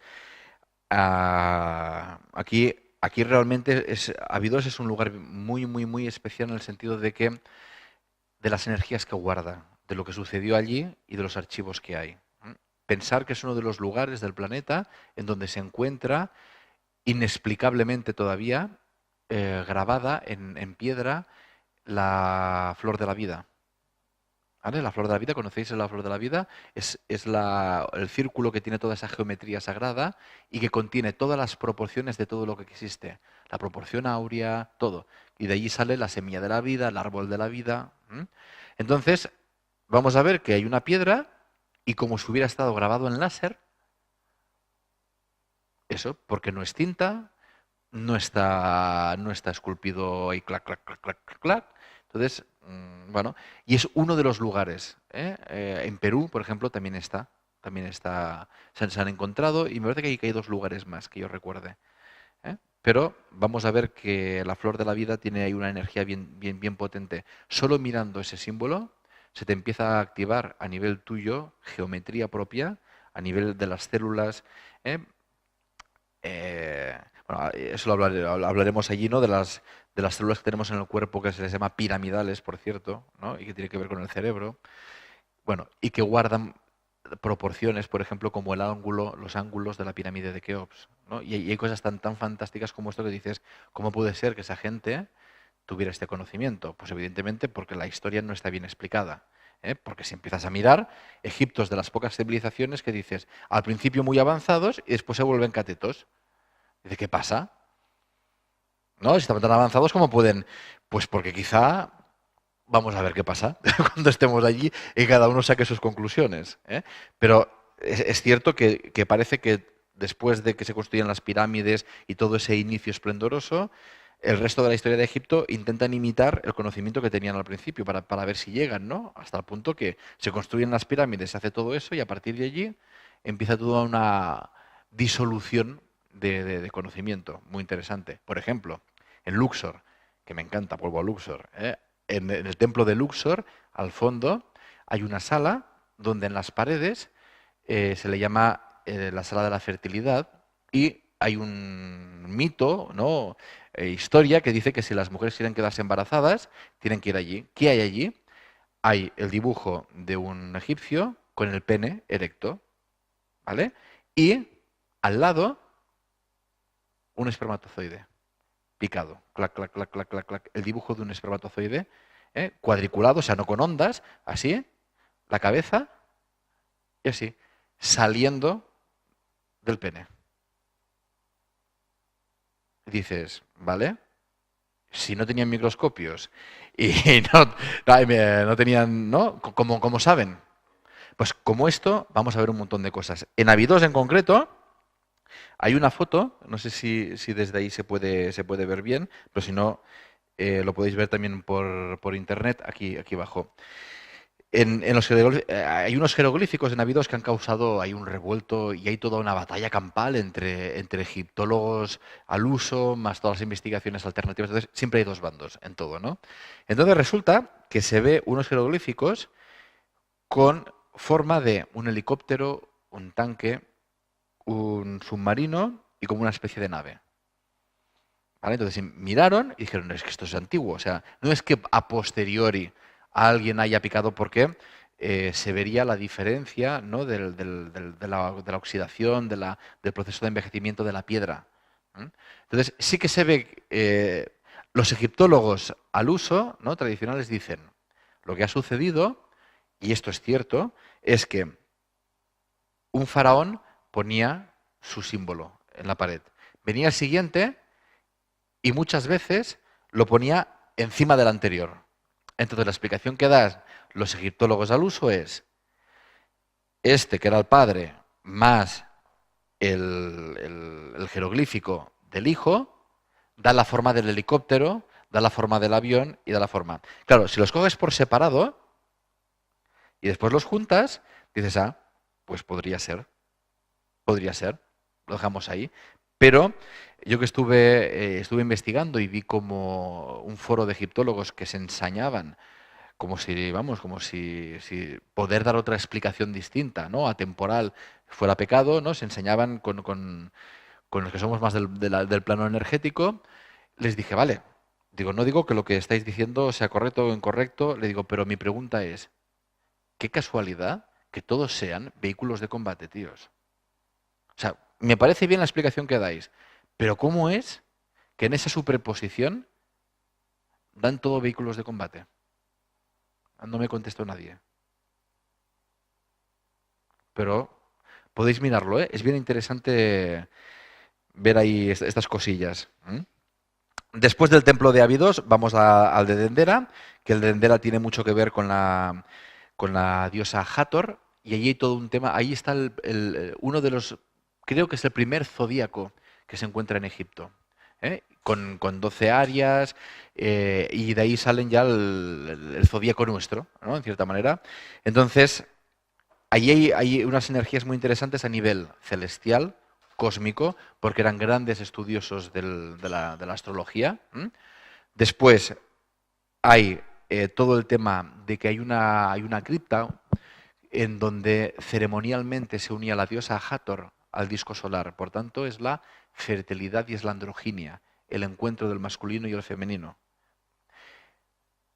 aquí realmente Abidos es un lugar muy especial en el sentido de que de las energías que guarda, de lo que sucedió allí y de los archivos que hay. Pensar que es uno de los lugares del planeta en donde se encuentra inexplicablemente todavía grabada en piedra la flor de la vida. ¿Vale? La flor de la vida, ¿conocéis la flor de la vida? Es el círculo que tiene toda esa geometría sagrada y que contiene todas las proporciones de todo lo que existe. La proporción áurea, todo. Y de allí sale la semilla de la vida, el árbol de la vida. Entonces, vamos a ver que hay una piedra y como si hubiera estado grabado en láser, eso, porque no es tinta, no está esculpido ahí, clac, clac, clac, clac, clac, clac. Entonces, bueno, y es uno de los lugares. En Perú, por ejemplo, también está, se han encontrado, y me parece que hay 2 lugares más que yo recuerde. Pero vamos a ver que la flor de la vida tiene ahí una energía bien potente. Solo mirando ese símbolo se te empieza a activar a nivel tuyo geometría propia, a nivel de las células. ¿eh? Bueno, eso hablaremos allí, ¿no? De las células que tenemos en el cuerpo, que se les llama piramidales, por cierto, ¿no? Y que tiene que ver con el cerebro. Bueno, y que guardan proporciones, por ejemplo, como los ángulos de la pirámide de Keops, ¿no? Y hay cosas tan fantásticas como esto que dices, ¿cómo puede ser que esa gente tuviera este conocimiento? Pues evidentemente porque la historia no está bien explicada. Porque si empiezas a mirar, Egipto es de las pocas civilizaciones que dices, al principio muy avanzados y después se vuelven catetos. Dice, ¿qué pasa? ¿No? Si estaban tan avanzados, ¿cómo pueden? Pues porque quizá vamos a ver qué pasa cuando estemos allí y cada uno saque sus conclusiones. Pero es cierto que parece que después de que se construyan las pirámides y todo ese inicio esplendoroso, el resto de la historia de Egipto intentan imitar el conocimiento que tenían al principio para ver si llegan, ¿no? Hasta el punto que se construyen las pirámides, se hace todo eso y a partir de allí empieza toda una disolución de conocimiento muy interesante. Por ejemplo, en Luxor, que me encanta, vuelvo a Luxor, en el templo de Luxor, al fondo, hay una sala donde en las paredes se le llama la sala de la fertilidad y hay un mito, ¿no? Historia que dice que si las mujeres quieren quedarse embarazadas, tienen que ir allí. ¿Qué hay allí? Hay el dibujo de un egipcio con el pene erecto, ¿vale? Y al lado un espermatozoide picado, clac, clac, clac, clac, clac, clac, el dibujo de un espermatozoide cuadriculado, o sea, no con ondas, así, la cabeza, y así, saliendo del pene. Y dices, ¿vale? Si no tenían microscopios y no tenían, ¿no? ¿Cómo saben? Pues como esto, vamos a ver un montón de cosas. En Abidos en concreto, hay una foto, no sé si desde ahí se puede ver bien, pero si no, lo podéis ver también por internet, aquí abajo. Hay unos jeroglíficos en Abidos que han causado hay un revuelto y hay toda una batalla campal entre egiptólogos al uso, más todas las investigaciones alternativas. Entonces, siempre hay dos bandos en todo, ¿no? Entonces resulta que se ve unos jeroglíficos con forma de un helicóptero, un tanque, un submarino y como una especie de nave. ¿Vale? Entonces miraron y dijeron, es que esto es antiguo. O sea, no es que a posteriori alguien haya picado porque se vería la diferencia, ¿no? de la oxidación, del proceso de envejecimiento de la piedra. Entonces, sí que se ve, los egiptólogos al uso, ¿no? tradicionales dicen, lo que ha sucedido, y esto es cierto, es que un faraón ponía su símbolo en la pared. Venía el siguiente y muchas veces lo ponía encima del anterior. Entonces la explicación que dan los egiptólogos al uso es este que era el padre más el jeroglífico del hijo da la forma del helicóptero, da la forma del avión y da la forma. Claro, si los coges por separado y después los juntas, dices, pues podría ser, lo dejamos ahí. Pero yo que estuve investigando y vi como un foro de egiptólogos que se ensañaban como si poder dar otra explicación distinta, ¿no? Atemporal fuera pecado, ¿no? Se enseñaban con los que somos más del plano energético. Les dije, vale, no digo que lo que estáis diciendo sea correcto o incorrecto, le digo, pero mi pregunta es, qué casualidad que todos sean vehículos de combate, tíos. O sea, me parece bien la explicación que dais, pero ¿cómo es que en esa superposición dan todo vehículos de combate? No me contestó nadie. Pero podéis mirarlo, ¿eh? Es bien interesante ver ahí estas cosillas. Después del templo de Abidos, vamos al de Dendera, que el de Dendera tiene mucho que ver con la diosa Hathor, y allí hay todo un tema. Ahí está uno de los, creo que es el primer zodíaco que se encuentra en Egipto, ¿eh? Con 12 áreas, y de ahí salen ya el zodíaco nuestro, ¿no? En cierta manera. Entonces, allí hay unas energías muy interesantes a nivel celestial, cósmico, porque eran grandes estudiosos de la astrología. Después hay todo el tema de que hay una cripta en donde ceremonialmente se unía la diosa Hathor al disco solar. Por tanto, es la fertilidad y es la androginia, el encuentro del masculino y el femenino.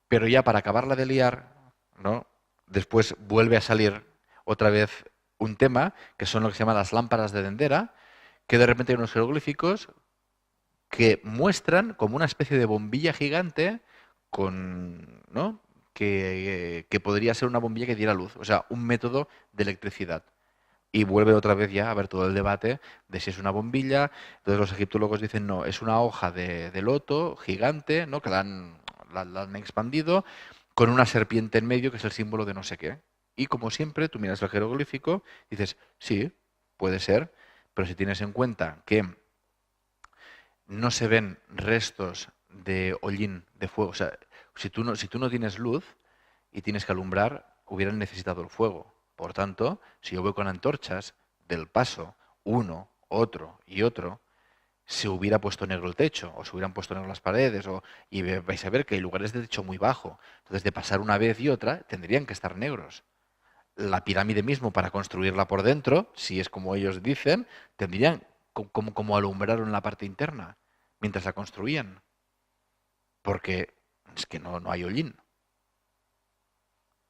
Pero ya para acabarla de liar, ¿no? Después vuelve a salir otra vez un tema, que son lo que se llaman las lámparas de Dendera, que de repente hay unos jeroglíficos que muestran como una especie de bombilla gigante ¿no? que podría ser una bombilla que diera luz, o sea, un método de electricidad. Y vuelve otra vez ya a ver todo el debate de si es una bombilla. Entonces los egiptólogos dicen, no, es una hoja de loto gigante, ¿no? Que la han expandido, con una serpiente en medio, que es el símbolo de no sé qué. Y como siempre, tú miras el jeroglífico y dices, sí, puede ser, pero si tienes en cuenta que no se ven restos de hollín, de fuego, o sea, si tú no tienes luz y tienes que alumbrar, hubieran necesitado el fuego. Por tanto, si yo voy con antorchas del paso, uno, otro y otro, se hubiera puesto negro el techo, o se hubieran puesto negro las paredes, y vais a ver que hay lugares de techo muy bajo. Entonces, de pasar una vez y otra, tendrían que estar negros. La pirámide mismo, para construirla por dentro, si es como ellos dicen, tendrían como alumbraron la parte interna mientras la construían. Porque es que no hay hollín.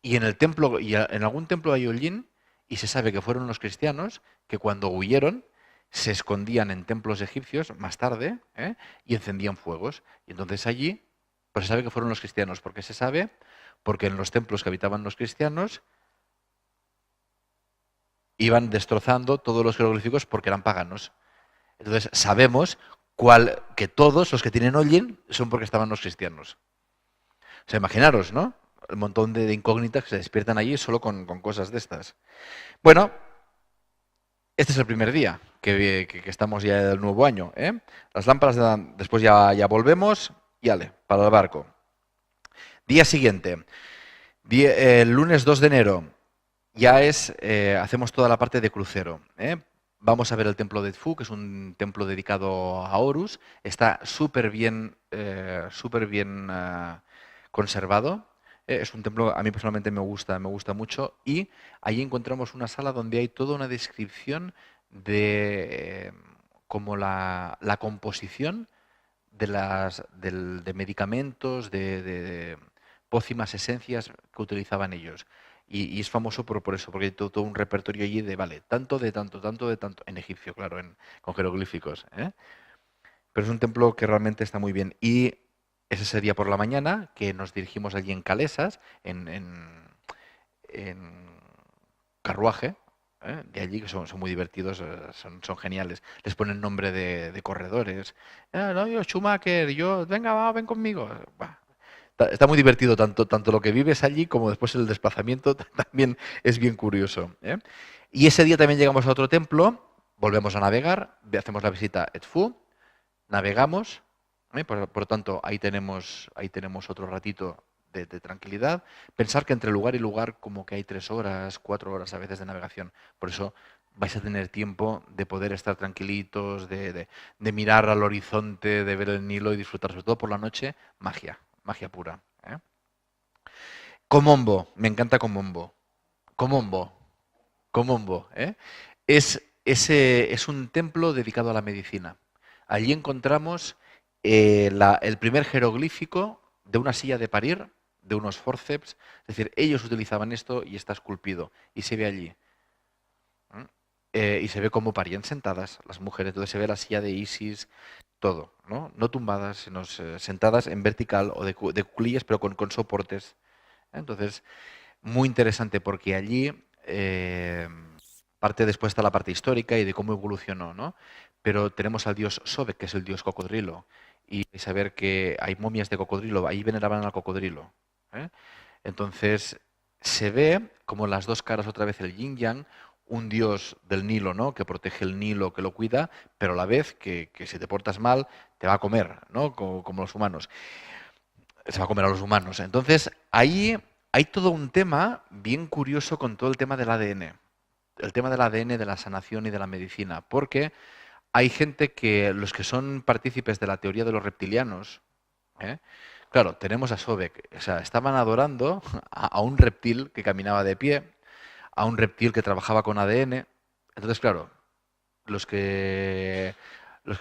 Y en el templo, en algún templo hay hollín, y se sabe que fueron los cristianos que cuando huyeron se escondían en templos egipcios más tarde, y encendían fuegos. Y entonces allí Pues se sabe que fueron los cristianos. ¿Por qué se sabe? Porque en los templos que habitaban los cristianos iban destrozando todos los jeroglíficos porque eran paganos. Entonces sabemos que todos los que tienen Hollin son porque estaban los cristianos. O sea, imaginaros, ¿no? El montón de incógnitas que se despiertan allí solo con cosas de estas. Bueno, este es el primer día que estamos ya del nuevo año. Las lámparas, después ya volvemos y ale, para el barco. Día siguiente, el lunes 2 de enero, ya hacemos toda la parte de crucero. Vamos a ver el templo de Edfu, que es un templo dedicado a Horus. Está súper bien conservado. Es un templo, a mí personalmente me gusta mucho. Y ahí encontramos una sala donde hay toda una descripción de como la composición de medicamentos, de pócimas, esencias que utilizaban ellos. Y es famoso por eso, porque hay todo un repertorio allí de, vale, tanto de tanto, en egipcio, claro, con jeroglíficos. Pero es un templo que realmente está muy bien. Y ese sería por la mañana, que nos dirigimos allí en Calesas, en carruaje, de allí, que son muy divertidos, son geniales. Les ponen nombre de corredores. No, yo Schumacher, venga, ven conmigo. Bah, está muy divertido, tanto lo que vives allí como después el desplazamiento también es bien curioso. Y ese día también llegamos a otro templo, volvemos a navegar, hacemos la visita a Edfu, navegamos, por lo tanto ahí tenemos otro ratito de tranquilidad. Pensar que entre lugar y lugar como que hay 3 horas, 4 horas a veces de navegación. Por eso vais a tener tiempo de poder estar tranquilitos, de mirar al horizonte, de ver el Nilo y disfrutar, sobre todo por la noche, magia pura. Komombo, me encanta Komombo. Komombo, Komombo. Es un templo dedicado a la medicina. Allí encontramos el primer jeroglífico de una silla de parir, de unos forceps. Es decir, ellos utilizaban esto y está esculpido. Y se ve allí. Y se ve cómo parían sentadas las mujeres. Entonces se ve la silla de Isis, todo, ¿no? No tumbadas, sino sentadas en vertical o de cuclillas, pero con soportes. Entonces, muy interesante porque allí, después está la parte histórica y de cómo evolucionó, ¿no? Pero tenemos al dios Sobek, que es el dios cocodrilo, y saber que hay momias de cocodrilo, ahí veneraban al cocodrilo. Entonces, se ve como las dos caras otra vez el yin yang, un dios del Nilo, ¿no? Que protege el Nilo, que lo cuida, pero a la vez que si te portas mal, te va a comer, ¿no? Como los humanos. Se va a comer a los humanos. Entonces, ahí hay todo un tema bien curioso con todo el tema del ADN. El tema del ADN, de la sanación y de la medicina. Porque hay gente los que son partícipes de la teoría de los reptilianos, claro, tenemos a Sobek, o sea, estaban adorando a un reptil que caminaba de pie, a un reptil que trabajaba con ADN. Entonces, claro, los que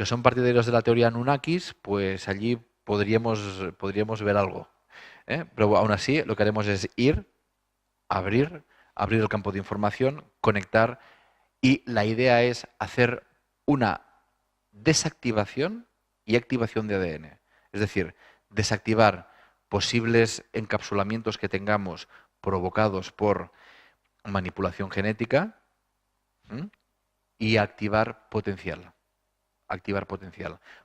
son partidarios de la teoría Anunnakis, pues allí podríamos ver algo. Pero aún así, lo que haremos es ir, abrir el campo de información, conectar, y la idea es hacer una desactivación y activación de ADN. Es decir, desactivar posibles encapsulamientos que tengamos provocados por manipulación genética, y activar potencial.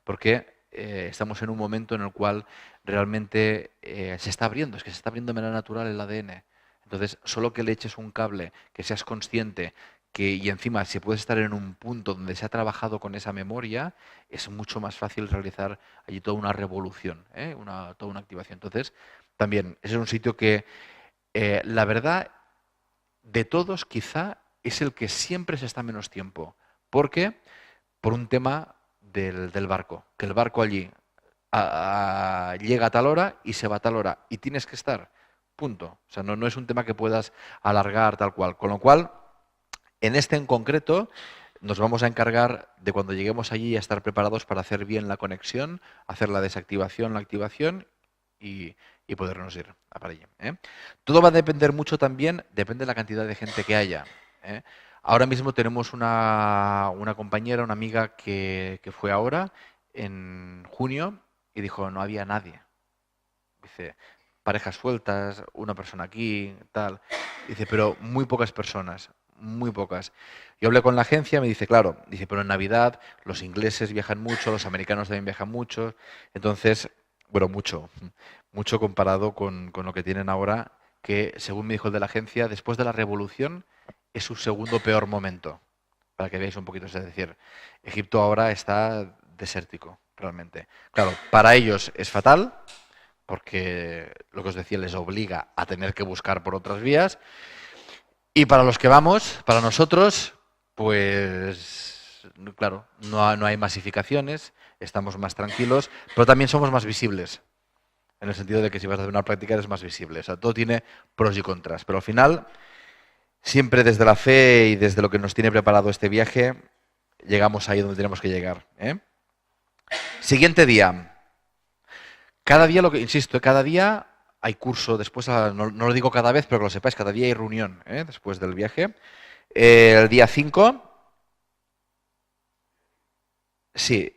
Porque estamos en un momento en el cual realmente se está abriendo, se está abriendo de manera natural el ADN. Entonces, solo que le eches un cable, que seas consciente, y encima si puedes estar en un punto donde se ha trabajado con esa memoria, es mucho más fácil realizar allí toda una revolución, toda una activación. Entonces, también, ese es un sitio que, la verdad, de todos quizá es el que siempre se está menos tiempo. ¿Por qué? Por un tema del barco, que el barco allí llega a tal hora y se va a tal hora y tienes que estar, punto. O sea, no es un tema que puedas alargar tal cual. Con lo cual, en este en concreto, nos vamos a encargar de cuando lleguemos allí a estar preparados para hacer bien la conexión, hacer la desactivación, la activación y podernos ir para allí. Todo va a depender mucho también, depende de la cantidad de gente que haya. Ahora mismo tenemos una compañera, una amiga que fue ahora, en junio, y dijo, no había nadie. Dice, parejas sueltas, una persona aquí, tal. Dice, pero muy pocas personas, muy pocas. Yo hablé con la agencia, me dice, claro, dice, pero en Navidad los ingleses viajan mucho, los americanos también viajan mucho. Entonces, bueno, mucho comparado con lo que tienen ahora, que según me dijo el de la agencia, después de la revolución es su segundo peor momento. Para que veáis un poquito, es decir, Egipto ahora está desértico, realmente. Claro, para ellos es fatal, porque lo que os decía les obliga a tener que buscar por otras vías. Y para los que vamos, para nosotros, pues claro, no hay masificaciones, estamos más tranquilos, pero también somos más visibles, en el sentido de que si vas a hacer una práctica eres más visible. O sea, todo tiene pros y contras, pero al final, siempre desde la fe y desde lo que nos tiene preparado este viaje, llegamos ahí donde tenemos que llegar. ¿Eh? Siguiente día. Cada día, lo que insisto, cada día hay curso, después, no lo digo cada vez, pero que lo sepáis, cada día hay reunión después del viaje. El día 5, sí,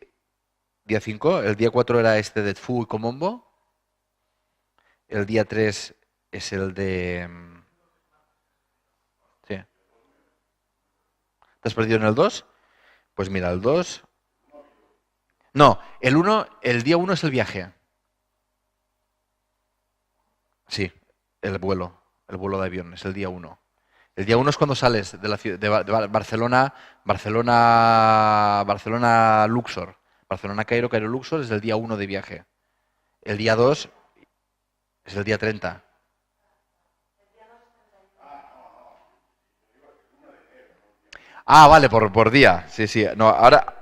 día 5, el día 4 era este de Tfu y Komombo, el día 3 es el de... Sí. ¿Te has perdido en el 2? Pues mira, el 2... No, el día 1 es el viaje. Sí, el vuelo de avión, es el día 1. El día 1 es cuando sales de la ciudad, de Barcelona, Barcelona, Luxor. Barcelona, Cairo, Cairo, Luxor es el día 1 de viaje. El día 2 es el día 30. Ah, vale, por día. Sí, sí. No, ahora.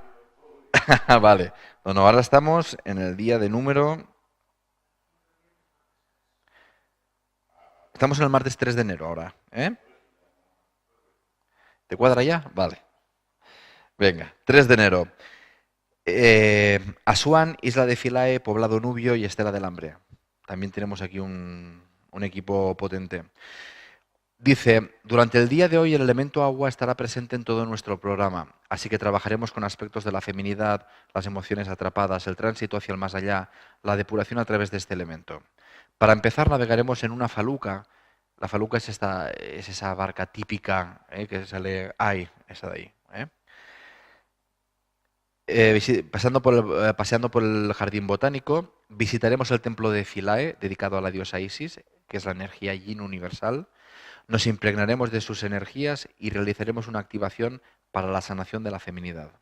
Vale. No, ahora estamos en el día de número. Estamos en el martes 3 de enero ahora. ¿Eh? ¿Te cuadra ya? Vale. Venga, 3 de enero. Asuán, Isla de Philae, Poblado Nubio y Estela del Hambre. También tenemos aquí un equipo potente. Dice, durante el día de hoy el elemento agua estará presente en todo nuestro programa, así que trabajaremos con aspectos de la feminidad, las emociones atrapadas, el tránsito hacia el más allá, la depuración a través de este elemento. Para empezar navegaremos en una faluca. La faluca es esa barca típica que sale ahí, esa de ahí. Paseando por el jardín botánico, visitaremos el templo de Philae, dedicado a la diosa Isis, que es la energía yin universal. Nos impregnaremos de sus energías y realizaremos una activación para la sanación de la feminidad.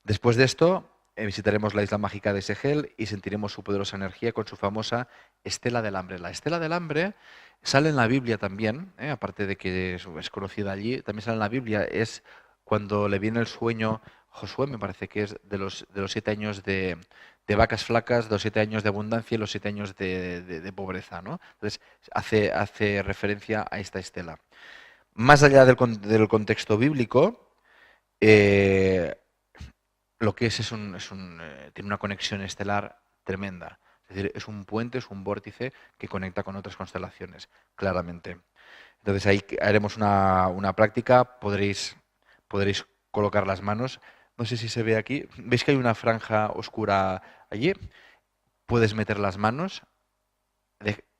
Después de esto, visitaremos la isla mágica de Segel y sentiremos su poderosa energía con su famosa Estela del Hambre. La Estela del Hambre sale en la Biblia también, aparte de que es conocida allí, también sale en la Biblia, es cuando le viene el sueño, Josué me parece que es de los 7 años de vacas flacas, de los 7 años de abundancia y los 7 años de pobreza, ¿no? Entonces hace referencia a esta estela. Más allá del contexto bíblico, eh, lo que tiene una conexión estelar tremenda. Es decir, es un puente, es un vórtice que conecta con otras constelaciones, claramente. Entonces ahí haremos una práctica, podréis colocar las manos. No sé si se ve aquí. ¿Veis que hay una franja oscura allí? Puedes meter las manos.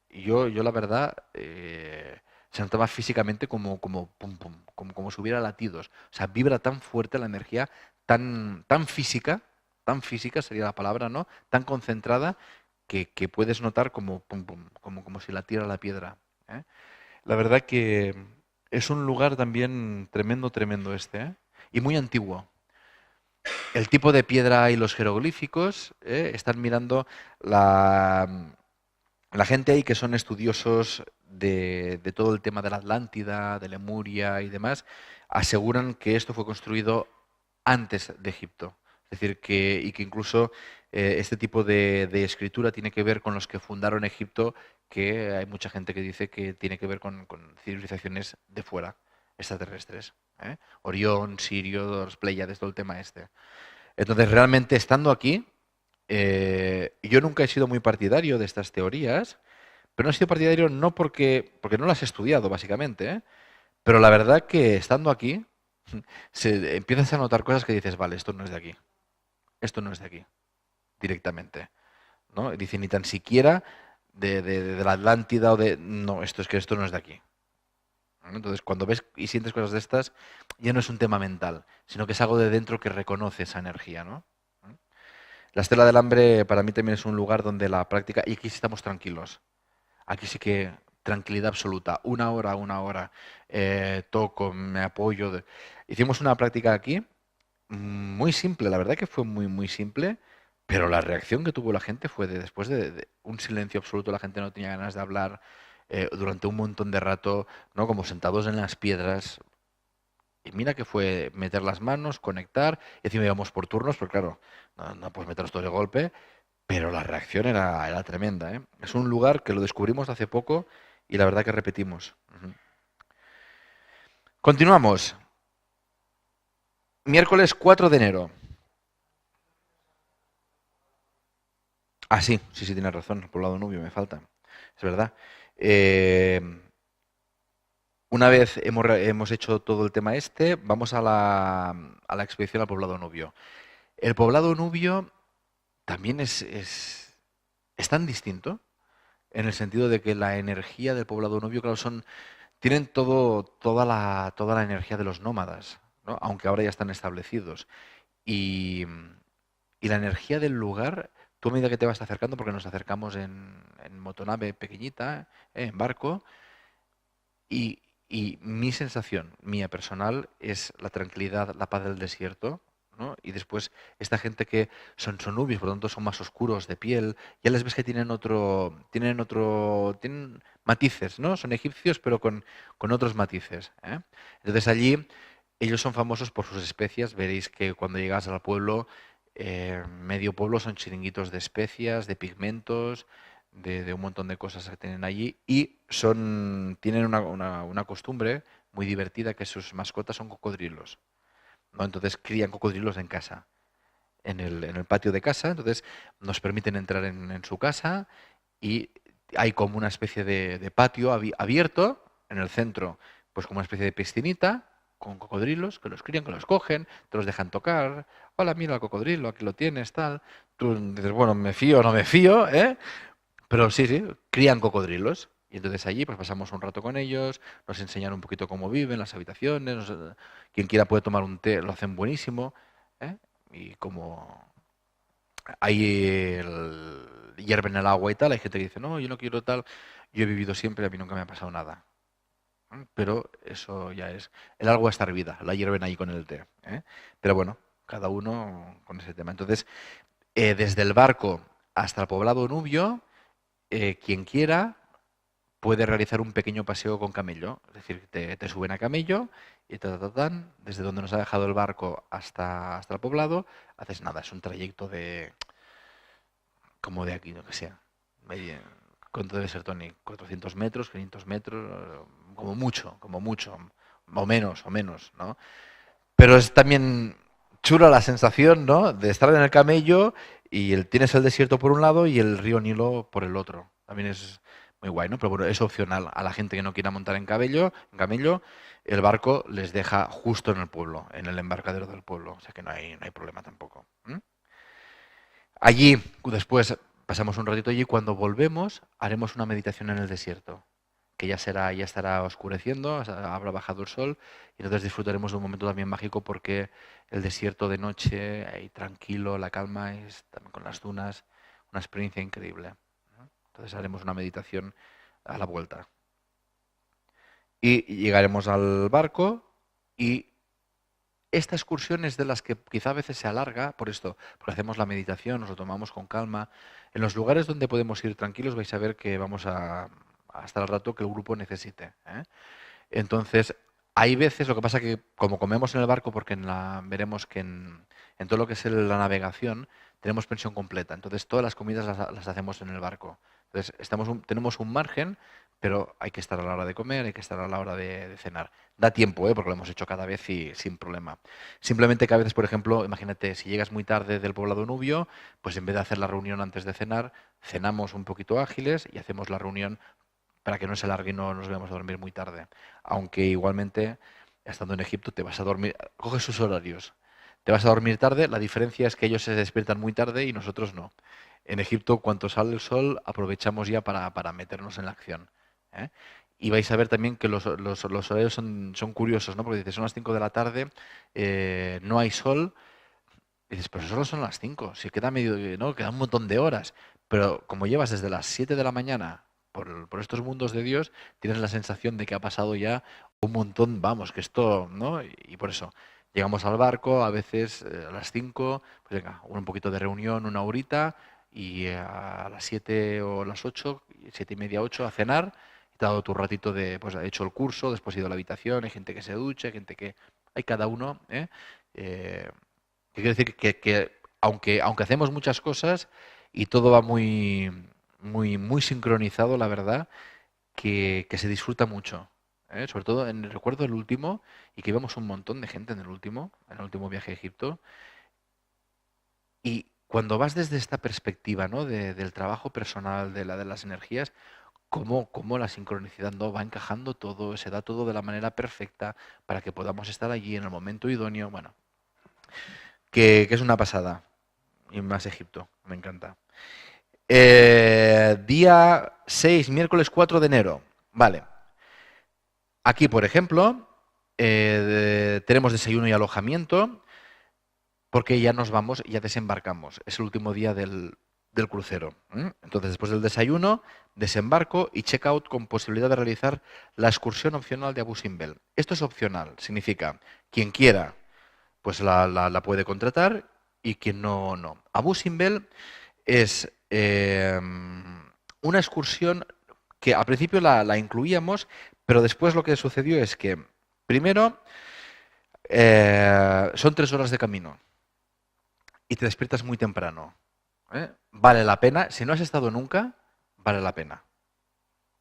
Yo la verdad, se notaba físicamente como pum pum, como si hubiera latidos. O sea, vibra tan fuerte la energía, tan física sería la palabra, ¿no? Tan concentrada que puedes notar como pum pum, como si latiera la piedra. ¿Eh? La verdad que es un lugar también tremendo, tremendo este, ¿eh? Y muy antiguo. El tipo de piedra y los jeroglíficos, están mirando la gente ahí que son estudiosos de todo el tema de la Atlántida, de Lemuria y demás, aseguran que esto fue construido antes de Egipto. Es decir, que incluso este tipo de escritura tiene que ver con los que fundaron Egipto, que hay mucha gente que dice que tiene que ver con civilizaciones de fuera, extraterrestres. Orión, Sirio, los Pléyades, todo el tema este. Entonces, realmente estando aquí, yo nunca he sido muy partidario de estas teorías, pero no he sido partidario no porque no las he estudiado, básicamente, ¿eh? Pero la verdad que estando aquí, empiezas a notar cosas que dices, vale, esto no es de aquí, esto no es de aquí, directamente. ¿no? Dice, ni tan siquiera de la Atlántida o de... No, esto no es de aquí. ¿No? Entonces, cuando ves y sientes cosas de estas, ya no es un tema mental, sino que es algo de dentro que reconoce esa energía, ¿no? La Estela del Hambre para mí también es un lugar donde la práctica, y aquí sí estamos tranquilos, aquí sí que tranquilidad absoluta, una hora, toco, me apoyo. Hicimos una práctica aquí muy simple, la verdad que fue muy, muy simple, pero la reacción que tuvo la gente fue después de un silencio absoluto, la gente no tenía ganas de hablar durante un montón de rato, ¿no? Como sentados en las piedras. Y mira que fue meter las manos, conectar, y encima íbamos por turnos, pero claro, no puedes meterlos todo de golpe, pero la reacción era tremenda, ¿eh? Es un lugar que lo descubrimos hace poco y la verdad que repetimos. Ujú. Continuamos. Miércoles 4 de enero. Ah, sí, sí, sí, tienes razón. El poblado Nubio me falta. Es verdad. Eh, una vez hemos hecho todo el tema este, vamos a la expedición al poblado Nubio. El poblado Nubio también es tan distinto en el sentido de que la energía del poblado Nubio, claro, tienen toda la energía de los nómadas, ¿no? Aunque ahora ya están establecidos. Y, y la energía del lugar, tú a medida que te vas acercando, porque nos acercamos en motonave pequeñita, en barco, y mi sensación, mía personal, es la tranquilidad, la paz del desierto, ¿no? Y después esta gente que son nubios, por lo tanto son más oscuros de piel, ya les ves que tienen matices, ¿no? Son egipcios, pero con otros matices, ¿eh? Entonces allí ellos son famosos por sus especias. Veréis que cuando llegas al pueblo, medio pueblo son chiringuitos de especias, de pigmentos, de un montón de cosas que tienen allí y tienen una costumbre muy divertida que sus mascotas son cocodrilos, ¿no? Entonces crían cocodrilos en casa, en el patio de casa, entonces nos permiten entrar en su casa y hay como una especie de patio abierto en el centro, pues como una especie de piscinita con cocodrilos que los crían, que los cogen, te los dejan tocar. Hola, mira el cocodrilo, aquí lo tienes, tal. Tú dices, bueno, me fío o no me fío, ¿eh? Pero sí, sí, crían cocodrilos. Y entonces allí pues pasamos un rato con ellos, nos enseñan un poquito cómo viven, las habitaciones, quien quiera puede tomar un té, lo hacen buenísimo, ¿eh? Y como ahí hierven el agua y tal, hay gente que dice, no, yo no quiero tal, yo he vivido siempre, a mí nunca me ha pasado nada. Pero eso ya es, el agua está hervida, la hierven ahí con el té, ¿eh? Pero bueno, cada uno con ese tema. Entonces, desde el barco hasta el poblado Nubio, quien quiera puede realizar un pequeño paseo con camello. Es decir, te suben a camello y desde donde nos ha dejado el barco hasta el poblado, haces nada, es un trayecto de como de aquí, no que sea. ¿Cuánto debe ser, Tony? 400 metros, 500 metros, como mucho, o menos, ¿no? Pero es también chula la sensación, ¿no? De estar en el camello y tienes el desierto por un lado y el río Nilo por el otro. También es muy guay, ¿no? Pero bueno, es opcional. A la gente que no quiera montar en camello, el barco les deja justo en el pueblo, en el embarcadero del pueblo. O sea que no hay problema tampoco. ¿M? Allí, después pasamos un ratito allí. Cuando volvemos, haremos una meditación en el desierto, que ya estará oscureciendo, habrá bajado el sol, y entonces disfrutaremos de un momento también mágico porque el desierto de noche, ahí tranquilo, la calma, es también con las dunas, una experiencia increíble, ¿no? Entonces haremos una meditación a la vuelta. Y llegaremos al barco y esta excursión es de las que quizá a veces se alarga por esto, porque hacemos la meditación, nos lo tomamos con calma. En los lugares donde podemos ir tranquilos vais a ver que vamos a estar al rato que el grupo necesite, ¿eh? Entonces, hay veces, lo que pasa que como comemos en el barco, porque veremos que en todo lo que es la navegación tenemos pensión completa, entonces todas las comidas las hacemos en el barco. Entonces, tenemos un margen, pero hay que estar a la hora de comer, hay que estar a la hora de cenar. Da tiempo, ¿eh? Porque lo hemos hecho cada vez y sin problema. Simplemente que a veces, por ejemplo, imagínate, si llegas muy tarde del poblado Nubio, pues en vez de hacer la reunión antes de cenar, cenamos un poquito ágiles y hacemos la reunión para que no se alargue y no nos vayamos a dormir muy tarde. Aunque igualmente, estando en Egipto, te vas a dormir, coges sus horarios, te vas a dormir tarde, la diferencia es que ellos se despiertan muy tarde y nosotros no. En Egipto, cuando sale el sol, aprovechamos ya para meternos en la acción. ¿Eh? Y vais a ver también que los horarios son curiosos, ¿no? Porque dices, son las 5 de la tarde, no hay sol, y dices, pero solo son las 5 si queda medio, ¿no? Queda un montón de horas. Pero como llevas desde las 7 de la mañana por estos mundos de Dios, tienes la sensación de que ha pasado ya un montón, vamos, que esto, ¿no? Y por eso llegamos al barco, a veces a las 5 pues venga, un poquito de reunión, una horita, y a las 7 o las 8 7 y media, 8 a cenar. Te ha dado tu ratito de, pues ha hecho el curso, después ha ido a la habitación, hay gente que se ducha, hay gente que, hay cada uno, ¿eh? Eh, que quiere decir que aunque hacemos muchas cosas y todo va muy sincronizado, la verdad, que se disfruta mucho. ¿Eh? Sobre todo recuerdo el último, y que íbamos un montón de gente en el último viaje a Egipto, y cuando vas desde esta perspectiva, ¿no? Del trabajo personal, de las energías, cómo la sincronicidad no va encajando todo, se da todo de la manera perfecta para que podamos estar allí en el momento idóneo. Bueno, que es una pasada. Y más Egipto, me encanta. Día 6, miércoles 4 de enero. Vale. Aquí, por ejemplo, tenemos desayuno y alojamiento, porque ya nos vamos, ya desembarcamos. Es el último día del crucero. Entonces, después del desayuno, desembarco y check-out con posibilidad de realizar la excursión opcional de Abu Simbel. Esto es opcional, significa quien quiera, pues la puede contratar, y quien no, no. Abu Simbel es una excursión que al principio la incluíamos, pero después lo que sucedió es que, primero, son 3 horas de camino y te despiertas muy temprano. ¿Eh? Vale la pena, si no has estado nunca, vale la pena.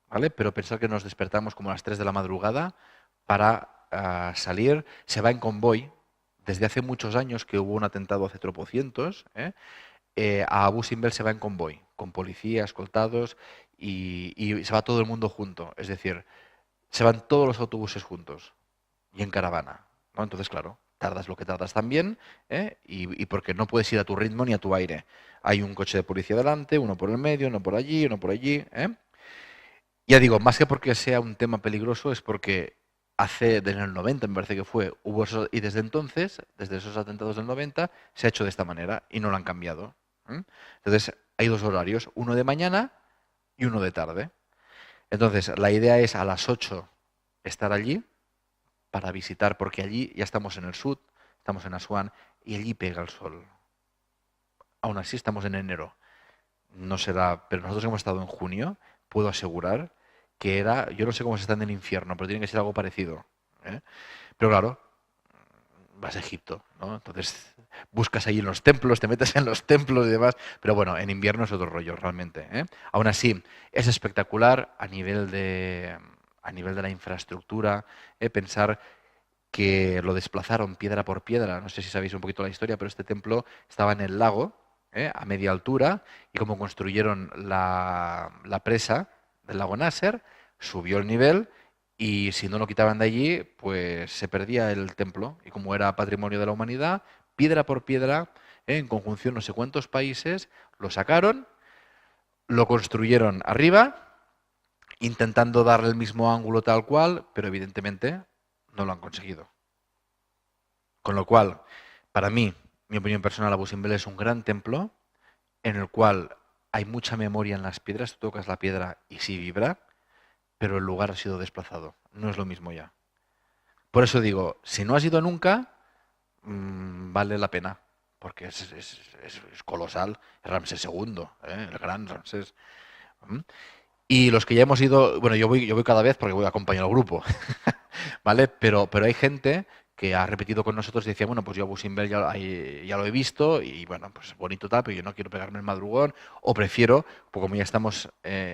¿Vale? Pero pensar que nos despertamos como a las 3 de la madrugada para salir, se va en convoy. Desde hace muchos años que hubo un atentado hace tropocientos, a Abu Simbel se va en convoy, con policía, escoltados, y se va todo el mundo junto. Es decir, se van todos los autobuses juntos y en caravana, ¿no? Entonces, claro, tardas lo que tardas también, y porque no puedes ir a tu ritmo ni a tu aire. Hay un coche de policía delante, uno por el medio, uno por allí, uno por allí. Ya digo, más que porque sea un tema peligroso, es porque en el 90, me parece que fue, y desde entonces, desde esos atentados del 90, se ha hecho de esta manera y no lo han cambiado. Entonces, hay 2 horarios, uno de mañana y uno de tarde. Entonces, la idea es a las 8 estar allí para visitar, porque allí ya estamos en el sur, estamos en Asuán, y allí pega el sol. Aún así, estamos en enero. No será, pero nosotros hemos estado en junio, puedo asegurar que era, yo no sé cómo se está en el infierno, pero tiene que ser algo parecido. ¿Eh? Pero claro, vas a Egipto, ¿no? Entonces buscas ahí en los templos, te metes en los templos y demás, pero bueno, en invierno es otro rollo realmente. Aún así, es espectacular a nivel de la infraestructura, pensar que lo desplazaron piedra por piedra. No sé si sabéis un poquito la historia, pero este templo estaba en el lago, a media altura, y como construyeron la presa del lago Nasser, subió el nivel, y si no lo quitaban de allí, pues se perdía el templo. Y como era patrimonio de la humanidad, piedra por piedra, en conjunción no sé cuántos países, lo sacaron, lo construyeron arriba, intentando darle el mismo ángulo tal cual, pero evidentemente no lo han conseguido. Con lo cual, para mí, mi opinión personal, Abu Simbel es un gran templo en el cual hay mucha memoria en las piedras. Tú tocas la piedra y sí vibra, pero el lugar ha sido desplazado. No es lo mismo ya. Por eso digo, si no has ido nunca, vale la pena, porque es colosal. Es Ramsés II, el gran Ramsés. ¿Mm? Y los que ya hemos ido, bueno, yo voy cada vez porque voy a acompañar al grupo, ¿vale? Pero hay gente que ha repetido con nosotros y decía, bueno, pues yo Abu Simbel ya lo he visto y bueno, pues bonito tal, pero yo no quiero pegarme el madrugón, o prefiero, pues como ya estamos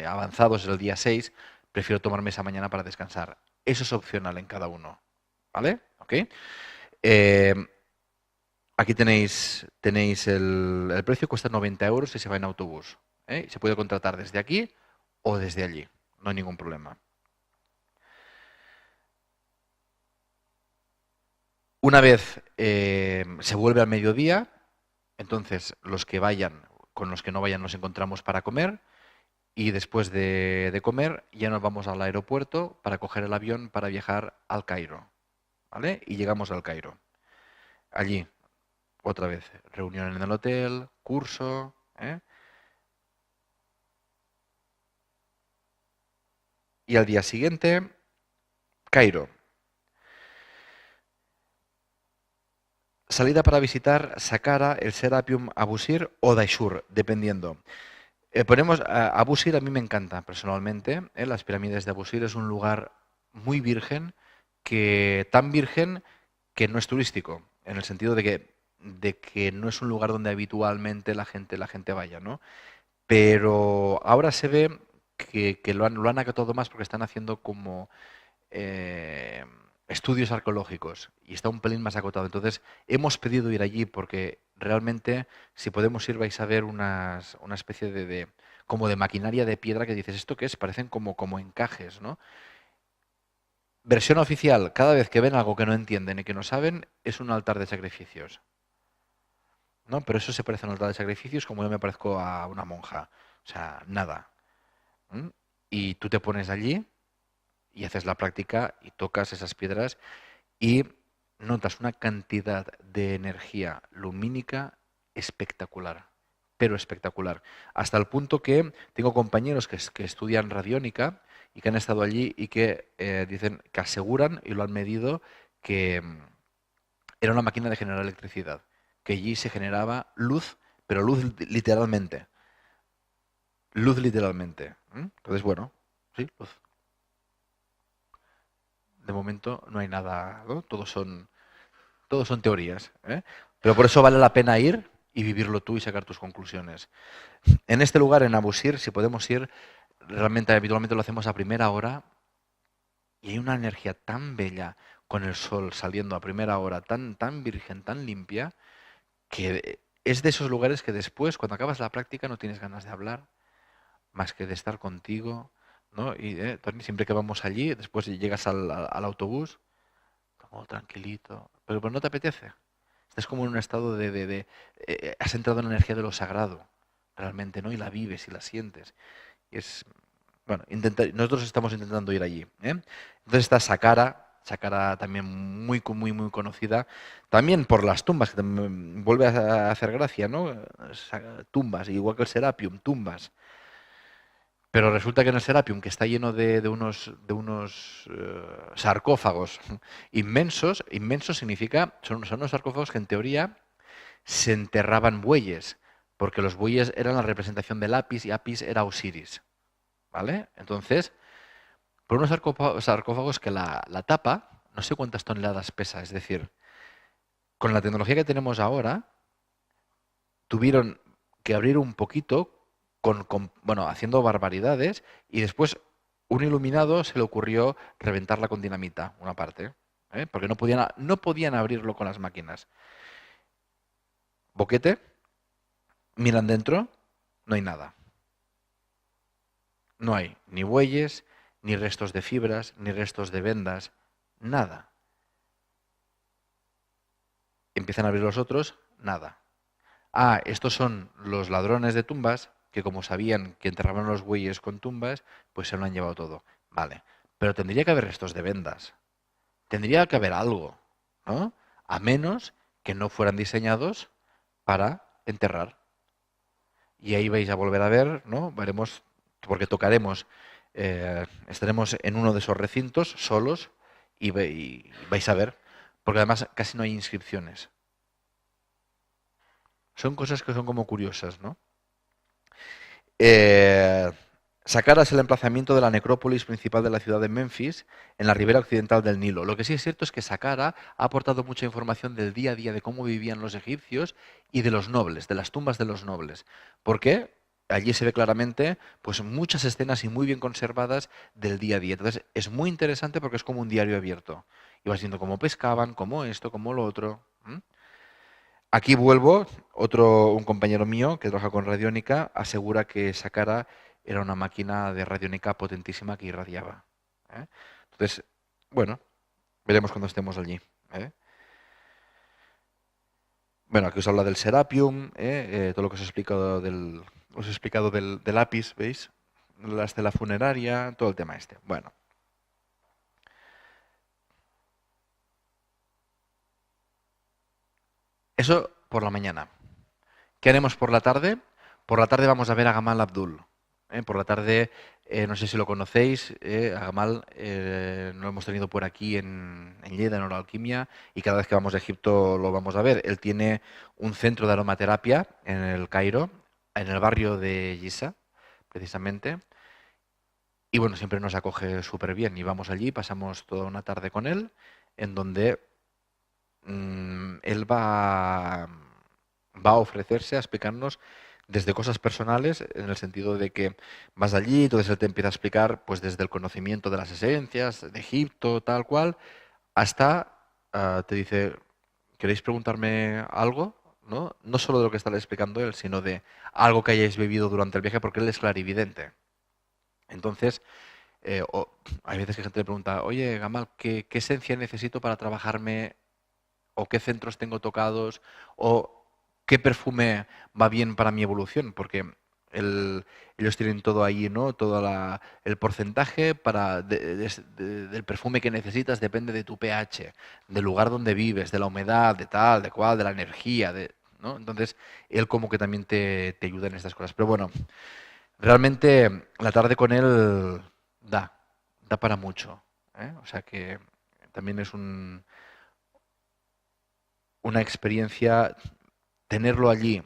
avanzados, es el día 6, prefiero tomarme esa mañana para descansar. Eso es opcional en cada uno, ¿vale? ¿Ok? Eh, Aquí tenéis el precio, cuesta 90 euros si se va en autobús. Se puede contratar desde aquí o desde allí, no hay ningún problema. Una vez se vuelve al mediodía, entonces los que vayan, con los que no vayan nos encontramos para comer y después de comer ya nos vamos al aeropuerto para coger el avión para viajar al Cairo, ¿vale? Y llegamos al Cairo. Allí, otra vez, reunión en el hotel, curso, ¿eh? Y al día siguiente, Cairo. Salida para visitar Saqqara, el Serapeum, Abusir o Daishur, dependiendo. Ponemos Abusir, a mí me encanta personalmente. Las pirámides de Abusir es un lugar muy virgen, tan virgen que no es turístico, en el sentido de que no es un lugar donde habitualmente la gente vaya, ¿no? Pero ahora se ve que lo han acatado más porque están haciendo como eh, estudios arqueológicos y está un pelín más acotado. Entonces, hemos pedido ir allí porque realmente, si podemos ir, vais a ver una especie como de maquinaria de piedra que dices, ¿esto qué es? Parecen como encajes, ¿no? Versión oficial, cada vez que ven algo que no entienden y que no saben, es un altar de sacrificios, ¿no? Pero eso se parece a un altar de sacrificios como yo me parezco a una monja. O sea, nada. ¿M? Y tú te pones allí y haces la práctica y tocas esas piedras y notas una cantidad de energía lumínica espectacular, pero espectacular. Hasta el punto que tengo compañeros que estudian radiónica y que han estado allí y que dicen que aseguran y lo han medido que era una máquina de generar electricidad, que allí se generaba luz, pero literalmente. Luz literalmente. Entonces, bueno, sí, luz. De momento no hay nada, ¿no? Todos son teorías, ¿eh? Pero por eso vale la pena ir y vivirlo tú y sacar tus conclusiones. En este lugar, en Abusir, si podemos ir, realmente habitualmente lo hacemos a primera hora y hay una energía tan bella con el sol saliendo a primera hora, tan virgen, tan limpia, que es de esos lugares que después, cuando acabas la práctica, no tienes ganas de hablar, más que de estar contigo, ¿no? Y Tony, siempre que vamos allí, después llegas al autobús, todo tranquilito, pero no te apetece. Estás como en un estado has entrado en la energía de lo sagrado, realmente, ¿no? Y la vives y la sientes. Y es, bueno, nosotros estamos intentando ir allí, ¿eh? Entonces está Saqqara también muy conocida, también por las tumbas, que también vuelve a hacer gracia, ¿no? Tumbas, igual que el Serapium, tumbas. Pero resulta que en el Serapium, que está lleno de unos sarcófagos inmensos, inmensos significa, son unos sarcófagos que en teoría se enterraban bueyes, porque los bueyes eran la representación del Apis y Apis era Osiris, ¿vale? Entonces, por unos sarcófagos que la tapa, no sé cuántas toneladas pesa, es decir, con la tecnología que tenemos ahora, tuvieron que abrir un poquito bueno, haciendo barbaridades y después un iluminado se le ocurrió reventarla con dinamita, una parte, porque no podían abrirlo con las máquinas. Boquete, miran dentro, no hay nada. No hay ni bueyes, ni restos de fibras, ni restos de vendas, nada. Empiezan a abrir los otros, nada. Ah, estos son los ladrones de tumbas que como sabían que enterraban los bueyes con tumbas, pues se lo han llevado todo. Vale, pero tendría que haber restos de vendas. Tendría que haber algo, ¿no? A menos que no fueran diseñados para enterrar. Y ahí vais a volver a ver, ¿no? Veremos, porque estaremos en uno de esos recintos solos y vais a ver, porque además casi no hay inscripciones. Son cosas que son como curiosas, ¿no? Eh, Saqqara es el emplazamiento de la necrópolis principal de la ciudad de Memphis, en la ribera occidental del Nilo. Lo que sí es cierto es que Saqqara ha aportado mucha información del día a día de cómo vivían los egipcios y de los nobles, de las tumbas de los nobles. ¿Por qué? Allí se ve claramente pues, muchas escenas y muy bien conservadas del día a día. Entonces es muy interesante porque es como un diario abierto. Y vas viendo cómo pescaban, cómo esto, cómo lo otro. Aquí vuelvo, un compañero mío que trabaja con radiónica asegura que Saqqara era una máquina de radiónica potentísima que irradiaba, ¿eh? Entonces, bueno, veremos cuando estemos allí, ¿eh? Bueno, aquí os habla del Serapium, todo lo que os he explicado del Apis, ¿veis? La estela funeraria, todo el tema este. Bueno, eso por la mañana. ¿Qué haremos por la tarde? Por la tarde vamos a ver a Gamal Abdul. Por la tarde, no sé si lo conocéis, a Gamal lo hemos tenido por aquí en Lleida, en Oralquimia, y cada vez que vamos a Egipto lo vamos a ver. Él tiene un centro de aromaterapia en el Cairo, en el barrio de Giza, precisamente. Y bueno, siempre nos acoge súper bien. Y vamos allí, pasamos toda una tarde con él, en donde él va a ofrecerse a explicarnos desde cosas personales, en el sentido de que vas allí, entonces él te empieza a explicar pues desde el conocimiento de las esencias, de Egipto, tal cual, hasta te dice, ¿queréis preguntarme algo? ¿No? No solo de lo que está explicando él, sino de algo que hayáis vivido durante el viaje, porque él es clarividente. Entonces, hay veces que gente le pregunta, oye, Gamal, ¿qué esencia necesito para trabajarme o qué centros tengo tocados, o qué perfume va bien para mi evolución, porque ellos tienen todo ahí, ¿no? Todo el porcentaje del perfume que necesitas depende de tu pH, del lugar donde vives, de la humedad, de tal, de cual, de la energía, ¿no? Entonces, él como que también te ayuda en estas cosas. Pero bueno, realmente la tarde con él da para mucho, ¿eh? O sea que también es una experiencia tenerlo allí,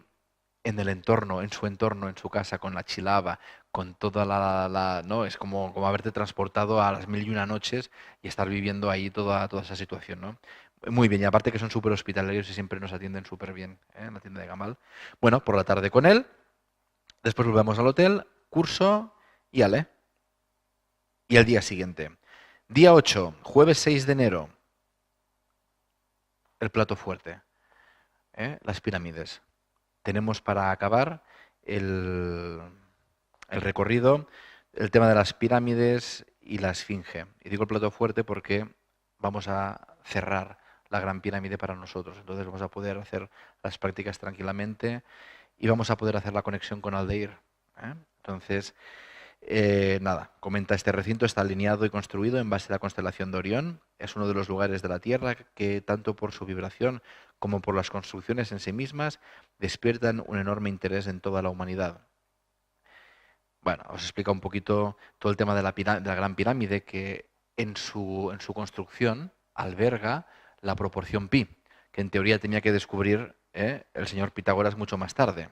en el entorno, en su entorno, en su casa, con la chilaba, con toda ¿no? Es como haberte transportado a las mil y una noches y estar viviendo ahí toda esa situación, ¿no? Muy bien, y aparte que son súper hospitalarios y siempre nos atienden súper bien, en la tienda de Gamal. Bueno, por la tarde con él, después volvemos al hotel, curso y ale. Y al día siguiente. Día 8, jueves 6 de enero, el plato fuerte, las pirámides. Tenemos para acabar el, el recorrido, el tema de las pirámides y la esfinge. Y digo el plato fuerte porque vamos a cerrar la gran pirámide para nosotros. Entonces vamos a poder hacer las prácticas tranquilamente y vamos a poder hacer la conexión con Aldeir. Entonces, nada, comenta, este recinto está alineado y construido en base a la constelación de Orión. Es uno de los lugares de la Tierra que, tanto por su vibración como por las construcciones en sí mismas, despiertan un enorme interés en toda la humanidad. Bueno, os explica un poquito todo el tema de la Gran Pirámide, que en su construcción alberga la proporción pi, que en teoría tenía que descubrir el señor Pitágoras mucho más tarde.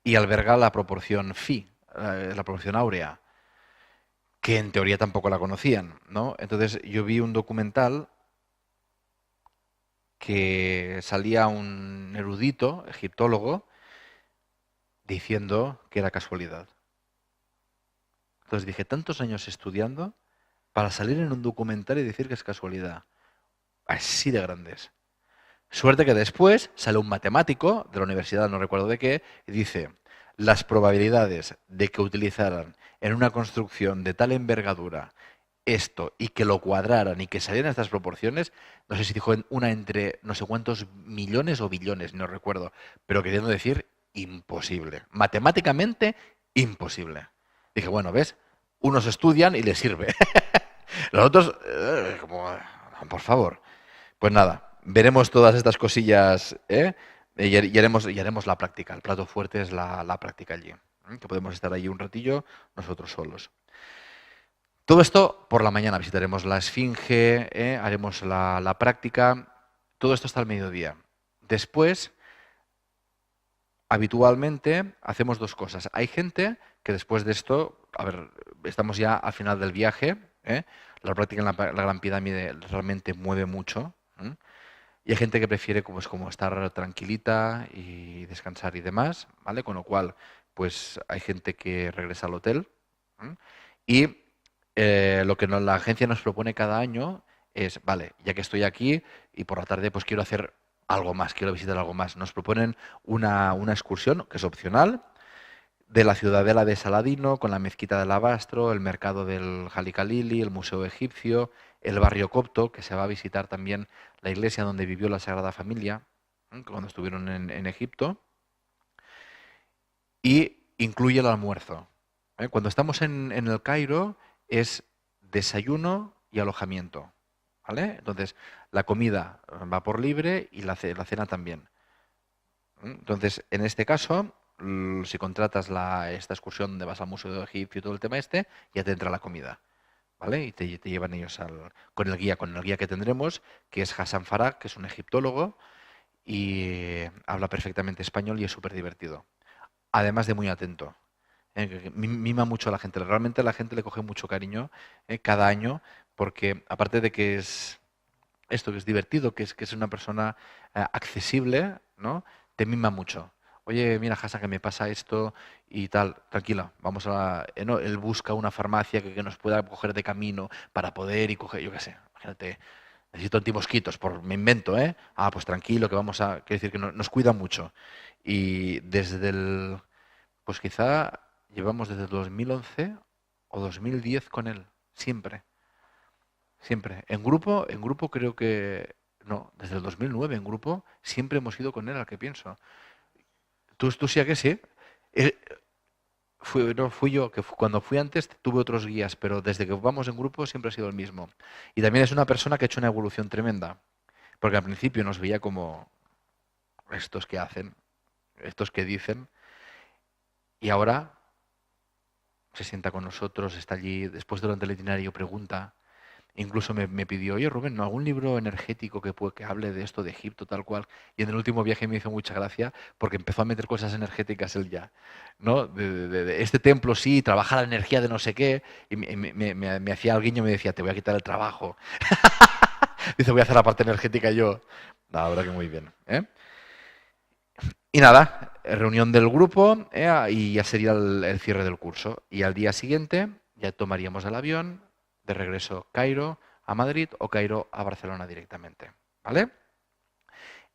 Y alberga la proporción phi, la proporción áurea, que en teoría tampoco la conocían, ¿no? Entonces yo vi un documental que salía un erudito, egiptólogo, diciendo que era casualidad. Entonces dije, tantos años estudiando para salir en un documental y decir que es casualidad. Así de grandes. Suerte que después sale un matemático de la universidad, no recuerdo de qué, y dice, las probabilidades de que utilizaran en una construcción de tal envergadura esto y que lo cuadraran y que salieran estas proporciones, no sé si dijo una entre no sé cuántos millones o billones, no recuerdo, pero queriendo decir imposible. Matemáticamente imposible. Dije, bueno, ¿ves? Unos estudian y les sirve. Los otros, por favor. Pues nada, veremos todas estas cosillas, ¿eh? Y haremos la práctica. El plato fuerte es la práctica allí. Que podemos estar allí un ratillo nosotros solos. Todo esto por la mañana. Visitaremos la Esfinge, haremos la práctica. Todo esto hasta el mediodía. Después, habitualmente, hacemos dos cosas. Hay gente que después de esto, a ver, estamos ya al final del viaje, ¿eh? La práctica en la Gran Pirámide realmente mueve mucho. Y hay gente que prefiere pues, como estar tranquilita y descansar y demás, ¿vale? Con lo cual, pues hay gente que regresa al hotel. ¿M? Y lo que la agencia nos propone cada año es, vale, ya que estoy aquí y por la tarde pues quiero hacer algo más, quiero visitar algo más. Nos proponen una excursión, que es opcional, de la ciudadela de Saladino, con la mezquita del Alabastro, el mercado del Jalikalili, el museo egipcio, el barrio copto, que se va a visitar también la iglesia donde vivió la Sagrada Familia. cuando estuvieron en Egipto, y incluye el almuerzo. Cuando estamos en el Cairo es desayuno y alojamiento. ¿Vale? Entonces, la comida va por libre y la cena también. Entonces, en este caso, si contratas esta excursión de vas al Museo de Egipto y todo el tema este, ya te entra la comida. ¿Vale? Y te llevan ellos con el guía que tendremos, que es Hassan Farag, que es un egiptólogo y habla perfectamente español y es súper divertido. Además de muy atento. Que mima mucho a la gente. Realmente a la gente le coge mucho cariño cada año, porque aparte de que es esto, que es divertido, que es una persona accesible, ¿no? Te mima mucho. Oye, mira, Hassan, que me pasa esto y tal. Tranquila, vamos ¿no? Él busca una farmacia que nos pueda coger de camino para poder y coger, yo qué sé, imagínate, necesito antimosquitos, me invento, ¿eh? Ah, pues tranquilo, que vamos a... Quiere decir que nos cuida mucho. Y pues quizá llevamos desde el 2011 o 2010 con él, siempre. Siempre. En grupo creo que... No, desde el 2009 en grupo siempre hemos ido con él, al que pienso. ¿Tú sí a que sí? Eh, no, fui yo, que cuando fui antes tuve otros guías, pero desde que vamos en grupo siempre ha sido el mismo. Y también es una persona que ha hecho una evolución tremenda, porque al principio nos veía como estos que hacen, estos que dicen, y ahora se sienta con nosotros, está allí, después durante el itinerario pregunta. Incluso me pidió, oye Rubén, ¿no algún libro energético que hable de esto de Egipto, tal cual? Y en el último viaje me hizo mucha gracia porque empezó a meter cosas energéticas él ya, ¿no? De este templo sí, trabaja la energía de no sé qué, y me hacía el guiño y me decía, te voy a quitar el trabajo. Dice, voy a hacer la parte energética yo. La verdad que muy bien, ¿eh? Y nada, reunión del grupo y ya sería el cierre del curso. Y al día siguiente ya tomaríamos el avión de regreso Cairo a Madrid o Cairo a Barcelona directamente. ¿Vale?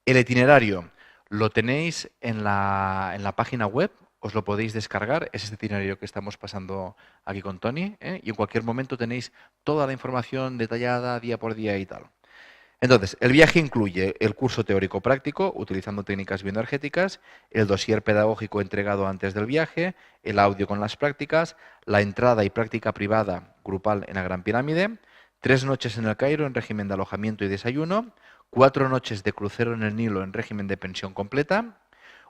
El itinerario lo tenéis en la página web, os lo podéis descargar, es este itinerario que estamos pasando aquí con Tony, y en cualquier momento tenéis toda la información detallada día por día y tal. Entonces, el viaje incluye el curso teórico práctico, utilizando técnicas bioenergéticas, el dossier pedagógico entregado antes del viaje, el audio con las prácticas, la entrada y práctica privada grupal en la Gran Pirámide, 3 noches en el Cairo en régimen de alojamiento y desayuno, 4 noches de crucero en el Nilo en régimen de pensión completa,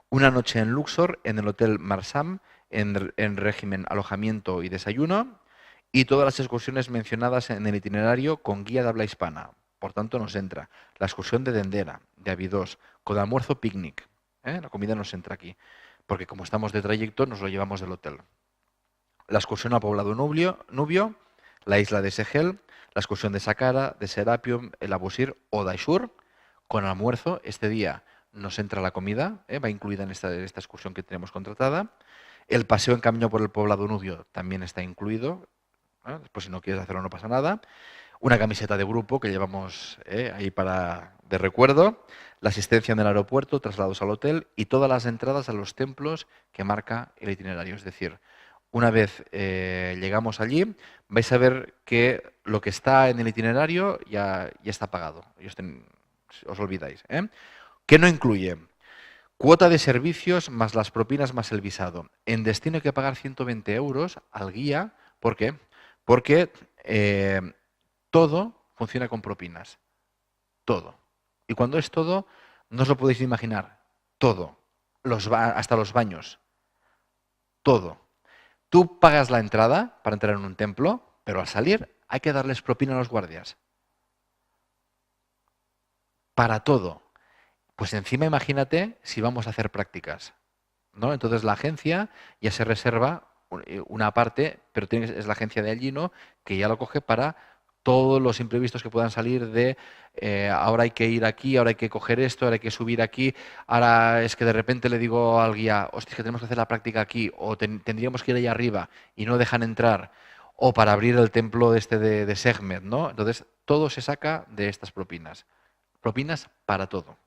una noche en Luxor en el Hotel Marsam en régimen alojamiento y desayuno, y todas las excursiones mencionadas en el itinerario con guía de habla hispana. Por tanto, nos entra la excursión de Dendera, de Abidos, con almuerzo picnic. La comida nos entra aquí, porque como estamos de trayecto, nos lo llevamos del hotel. La excursión a Poblado Nubio, la isla de Segel, la excursión de Saqqara, de Serapium, el Abusir o Daishur, con almuerzo. Este día nos entra la comida, va incluida en esta excursión que tenemos contratada. El paseo en camino por el Poblado Nubio también está incluido. Después, si no quieres hacerlo, no pasa nada. Una camiseta de grupo que llevamos ahí de recuerdo, la asistencia en el aeropuerto, traslados al hotel y todas las entradas a los templos que marca el itinerario. Es decir, una vez llegamos allí, vais a ver que lo que está en el itinerario ya está pagado. Os olvidáis. ¿Qué no incluye? Cuota de servicios más las propinas más el visado. En destino hay que pagar 120 euros al guía. ¿Por qué? Porque todo funciona con propinas. Todo. Y cuando es todo, no os lo podéis imaginar. Todo. Hasta los baños. Todo. Tú pagas la entrada para entrar en un templo, pero al salir hay que darles propina a los guardias. Para todo. Pues encima imagínate si vamos a hacer prácticas, ¿no? Entonces la agencia ya se reserva una parte, pero es la agencia de allí, ¿no?, que ya lo coge para todos los imprevistos que puedan salir de ahora hay que ir aquí, ahora hay que coger esto, ahora hay que subir aquí, ahora es que de repente le digo al guía, hostia, que tenemos que hacer la práctica aquí, o tendríamos que ir allá arriba y no dejan entrar, o para abrir el templo de Sekhmet, ¿no? Entonces todo se saca de estas propinas. Propinas para todo.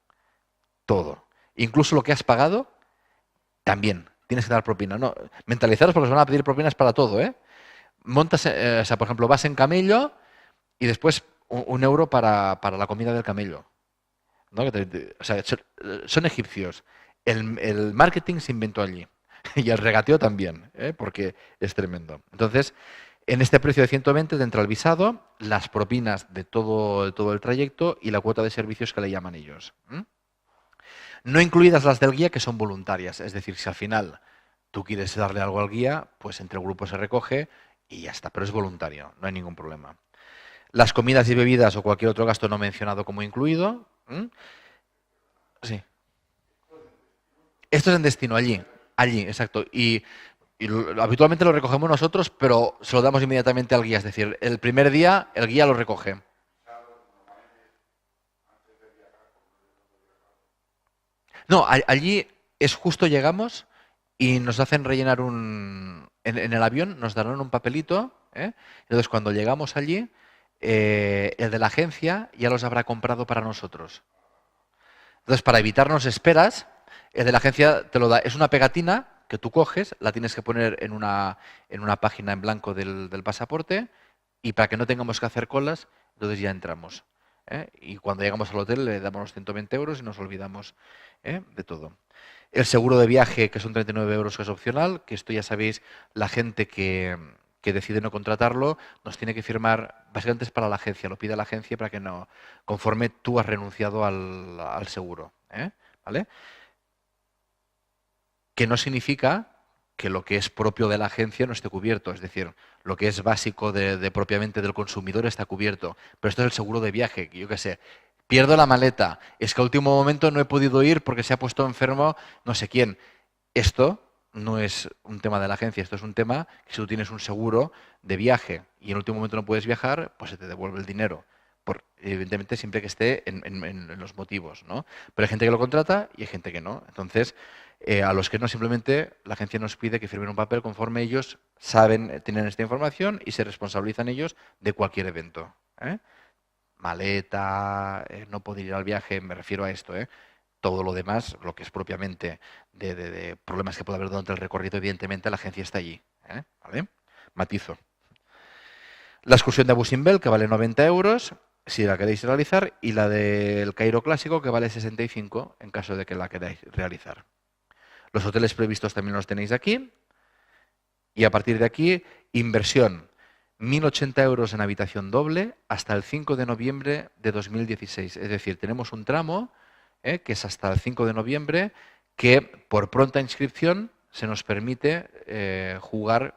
Todo. Incluso lo que has pagado, también tienes que dar propina. No, mentalizaros porque os van a pedir propinas para todo, ¿eh? Montas, o sea, por ejemplo, vas en camello y después 1 euro para la comida del camello. ¿no? O sea, son egipcios. El marketing se inventó allí. Y el regateo también, ¿eh? Porque es tremendo. Entonces, en este precio de 120 te entra el visado, las propinas de todo el trayecto y la cuota de servicios que le llaman ellos. ¿Mm? No incluidas las del guía, que son voluntarias. Es decir, si al final tú quieres darle algo al guía, pues entre el grupo se recoge y ya está. Pero es voluntario, no hay ningún problema. Las comidas y bebidas o cualquier otro gasto no mencionado como incluido. ¿Mm? Sí. Esto es en destino, allí. Allí, exacto. Habitualmente lo recogemos nosotros, pero se lo damos inmediatamente al guía. Es decir, el primer día el guía lo recoge. No, allí es justo llegamos y nos hacen rellenar en el avión nos darán un papelito, ¿eh? Entonces cuando llegamos allí, el de la agencia ya los habrá comprado para nosotros. Entonces, para evitarnos esperas, el de la agencia te lo da. Es una pegatina que tú coges, la tienes que poner en una página en blanco del pasaporte y para que no tengamos que hacer colas, entonces ya entramos. ¿Eh? Y cuando llegamos al hotel le damos los 120 euros y nos olvidamos, ¿eh? De todo. El seguro de viaje, que son 39 euros, que es opcional, que esto ya sabéis, la gente que decide no contratarlo, nos tiene que firmar, básicamente es para la agencia, lo pide a la agencia para que no, conforme tú has renunciado al seguro. ¿Eh? ¿Vale? Que no significa que lo que es propio de la agencia no esté cubierto, es decir, lo que es básico propiamente del consumidor está cubierto, pero esto es el seguro de viaje, que yo qué sé, pierdo la maleta, es que a último momento no he podido ir porque se ha puesto enfermo no sé quién. Esto no es un tema de la agencia, esto es un tema que si tú tienes un seguro de viaje y en último momento no puedes viajar, pues se te devuelve el dinero. Evidentemente siempre que esté en los motivos, ¿no? Pero hay gente que lo contrata y hay gente que no. Entonces, a los que no, simplemente la agencia nos pide que firmen un papel conforme ellos saben, tienen esta información y se responsabilizan ellos de cualquier evento. ¿Eh? Maleta, no poder ir al viaje, me refiero a esto. Todo lo demás, lo que es propiamente de problemas que puede haber durante el recorrido, evidentemente la agencia está allí. ¿Vale? Matizo. La excursión de Abu Simbel, que vale 90 euros, si la queréis realizar, y la del Cairo Clásico, que vale 65 en caso de que la queráis realizar. Los hoteles previstos también los tenéis aquí. Y a partir de aquí, inversión. 1.080 euros en habitación doble hasta el 5 de noviembre de 2016. Es decir, tenemos un tramo que es hasta el 5 de noviembre que por pronta inscripción se nos permite jugar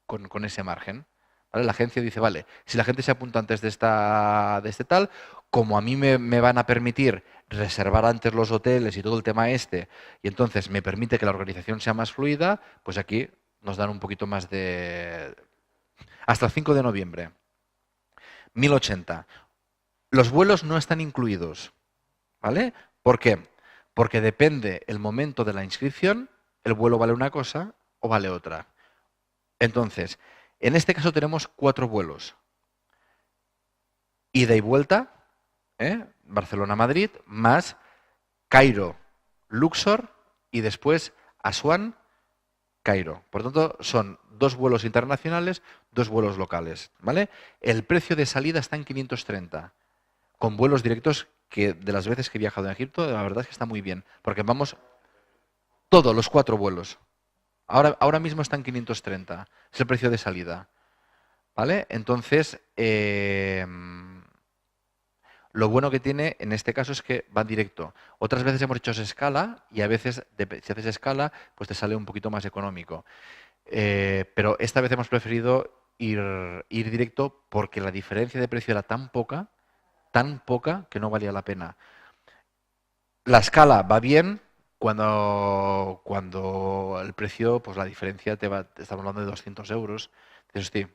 con ese margen. ¿Vale? La agencia dice, vale, si la gente se apunta antes de este tal, como a mí me van a permitir reservar antes los hoteles y todo el tema este, y entonces me permite que la organización sea más fluida, pues aquí nos dan un poquito más de... Hasta el 5 de noviembre. 1.080. Los vuelos no están incluidos. ¿Vale? ¿Por qué? Porque depende el momento de la inscripción, el vuelo vale una cosa o vale otra. Entonces, en este caso tenemos 4 vuelos. Ida y vuelta, Barcelona-Madrid, más Cairo, Luxor y después Asuán, Cairo. Por lo tanto, son 2 vuelos internacionales, 2 vuelos locales. ¿Vale? El precio de salida está en 530, con vuelos directos que de las veces que he viajado en Egipto, la verdad es que está muy bien, porque vamos todos los 4 vuelos. Ahora mismo está en 530, es el precio de salida. ¿Vale? Entonces, lo bueno que tiene en este caso es que va directo. Otras veces hemos hecho escala y a veces, si haces escala, pues te sale un poquito más económico. Pero esta vez hemos preferido ir directo porque la diferencia de precio era tan poca que no valía la pena. La escala va bien cuando el precio, pues la diferencia estamos hablando de 200 euros. Entonces, sí,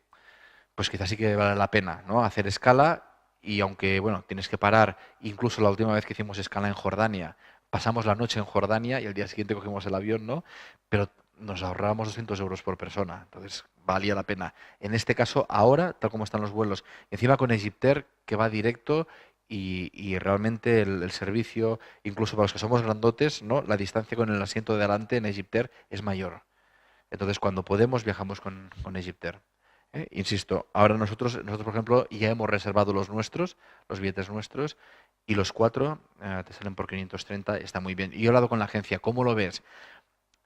pues quizás sí que vale la pena, ¿no? Hacer escala y aunque, bueno, tienes que parar, incluso la última vez que hicimos escala en Jordania, pasamos la noche en Jordania y el día siguiente cogimos el avión, ¿no? Pero nos ahorrábamos 200 euros por persona, entonces valía la pena. En este caso, ahora, tal como están los vuelos, encima con Egyptair, que va directo y realmente el servicio, incluso para los que somos grandotes, ¿no? La distancia con el asiento de delante en Egyptair es mayor. Entonces, cuando podemos, viajamos con Egyptair. Insisto, ahora nosotros, por ejemplo, ya hemos reservado los nuestros, los billetes nuestros, y los 4 te salen por 530, está muy bien. Y yo he hablado con la agencia, ¿cómo lo ves?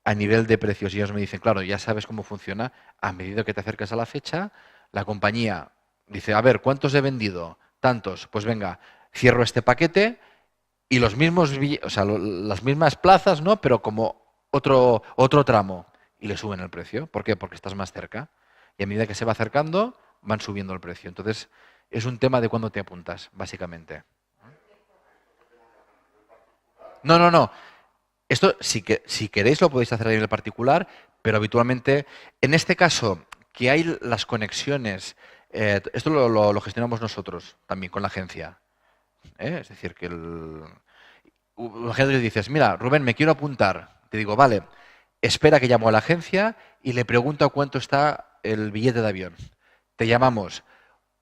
A nivel de precios, y ellos me dicen, claro, ya sabes cómo funciona, a medida que te acercas a la fecha, la compañía dice, a ver, ¿cuántos he vendido? Tantos, pues venga, cierro este paquete y los mismos, o sea, las mismas plazas, ¿no? Pero como otro tramo, y le suben el precio. ¿Por qué? Porque estás más cerca. Y a medida que se va acercando, van subiendo el precio. Entonces, es un tema de cuándo te apuntas, básicamente. No, no, no. Esto, si queréis, lo podéis hacer a nivel particular, pero habitualmente, en este caso, que hay las conexiones, esto lo gestionamos nosotros también con la agencia. Es decir, que imagínate que dices, mira, Rubén, me quiero apuntar. Te digo, vale, espera que llamo a la agencia y le pregunto a cuánto está el billete de avión. Te llamamos.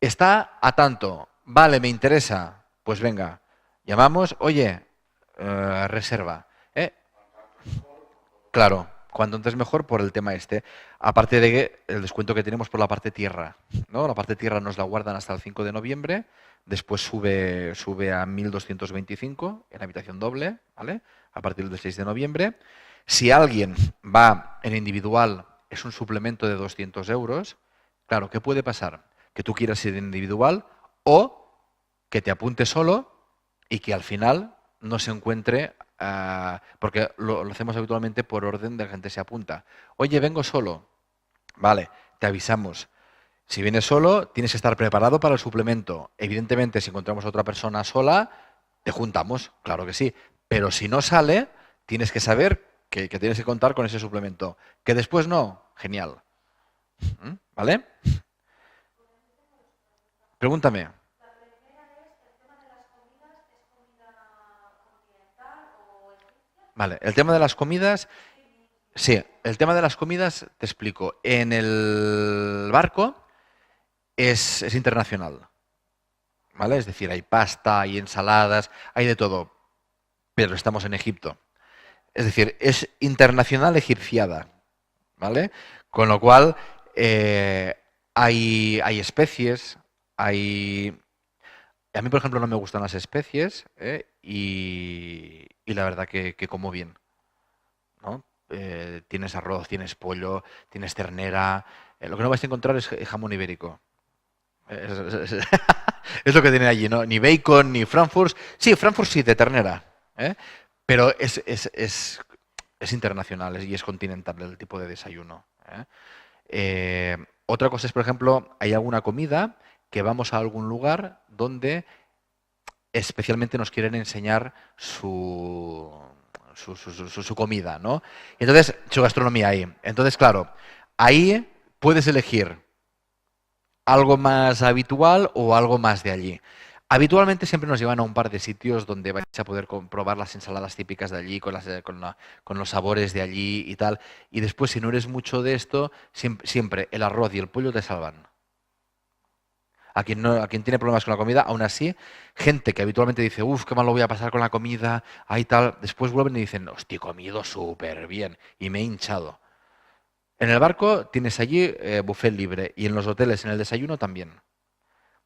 Está a tanto. Vale, me interesa. Pues venga, llamamos, oye, reserva. ¿Eh? Claro, cuanto antes mejor por el tema este. Aparte de que el descuento que tenemos por la parte tierra, ¿no? La parte tierra nos la guardan hasta el 5 de noviembre, después sube a 1.225 en habitación doble, ¿vale? A partir del 6 de noviembre. Si alguien va en individual, es un suplemento de 200 euros. Claro, ¿qué puede pasar? Que tú quieras ir en individual o que te apunte solo y que al final no se encuentre, porque lo hacemos habitualmente por orden de la gente se apunta. Oye, vengo solo. Vale, te avisamos. Si vienes solo, tienes que estar preparado para el suplemento. Evidentemente, si encontramos a otra persona sola, te juntamos, claro que sí. Pero si no sale, tienes que saber que tienes que contar con ese suplemento. Que después no, genial. ¿Vale? Pregúntame. Vale, el tema de las comidas, sí, el tema de las comidas, te explico. En el barco es internacional, ¿vale? Es decir, hay pasta, hay ensaladas, hay de todo, pero estamos en Egipto. Es decir, es internacional egipciada, ¿vale? Con lo cual, eh, hay especies, hay... A mí, por ejemplo, no me gustan las especies, y la verdad que como bien. ¿No? Tienes arroz, tienes pollo, tienes ternera. Lo que no vais a encontrar es jamón ibérico. Es lo que tienen allí, ¿no? Ni bacon, ni Frankfurt. Sí, Frankfurt sí, de ternera. ¿Eh? Pero es internacional y es continental el tipo de desayuno. Otra cosa es, por ejemplo, hay alguna comida que vamos a algún lugar donde especialmente nos quieren enseñar su comida, ¿no? Entonces, su gastronomía ahí. Entonces, claro, ahí puedes elegir algo más habitual o algo más de allí. Habitualmente siempre nos llevan a un par de sitios donde vais a poder comprobar las ensaladas típicas de allí, con los sabores de allí y tal. Y después, si no eres mucho de esto, siempre el arroz y el pollo te salvan. A quien, no, a quien tiene problemas con la comida, aún así, gente que habitualmente dice, uff, qué mal lo voy a pasar con la comida, ahí tal, después vuelven y dicen, hostia, he comido súper bien y me he hinchado. En el barco tienes allí buffet libre y en los hoteles, en el desayuno también.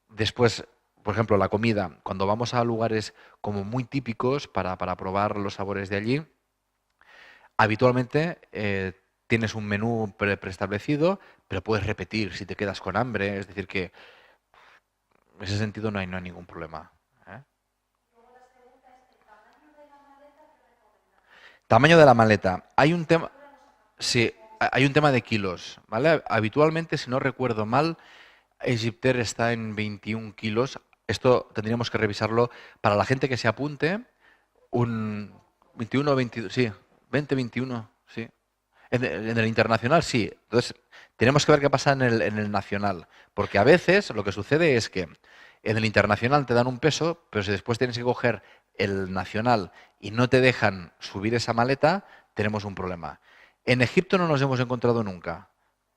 Después, por ejemplo, la comida, cuando vamos a lugares como muy típicos para probar los sabores de allí, habitualmente tienes un menú preestablecido, pero puedes repetir si te quedas con hambre, es decir, que en ese sentido no hay ningún problema. ¿Eh? Tamaño de la maleta. Hay un tema, sí, hay un tema de kilos, ¿vale? Habitualmente, si no recuerdo mal, Egypter está en 21 kilos. Esto tendríamos que revisarlo para la gente que se apunte. Un 21 o 22, sí, 20, 21, sí. En el internacional, sí. Entonces, tenemos que ver qué pasa en el nacional. Porque a veces lo que sucede es que en el internacional te dan un peso, pero si después tienes que coger el nacional y no te dejan subir esa maleta, tenemos un problema. En Egipto no nos hemos encontrado nunca.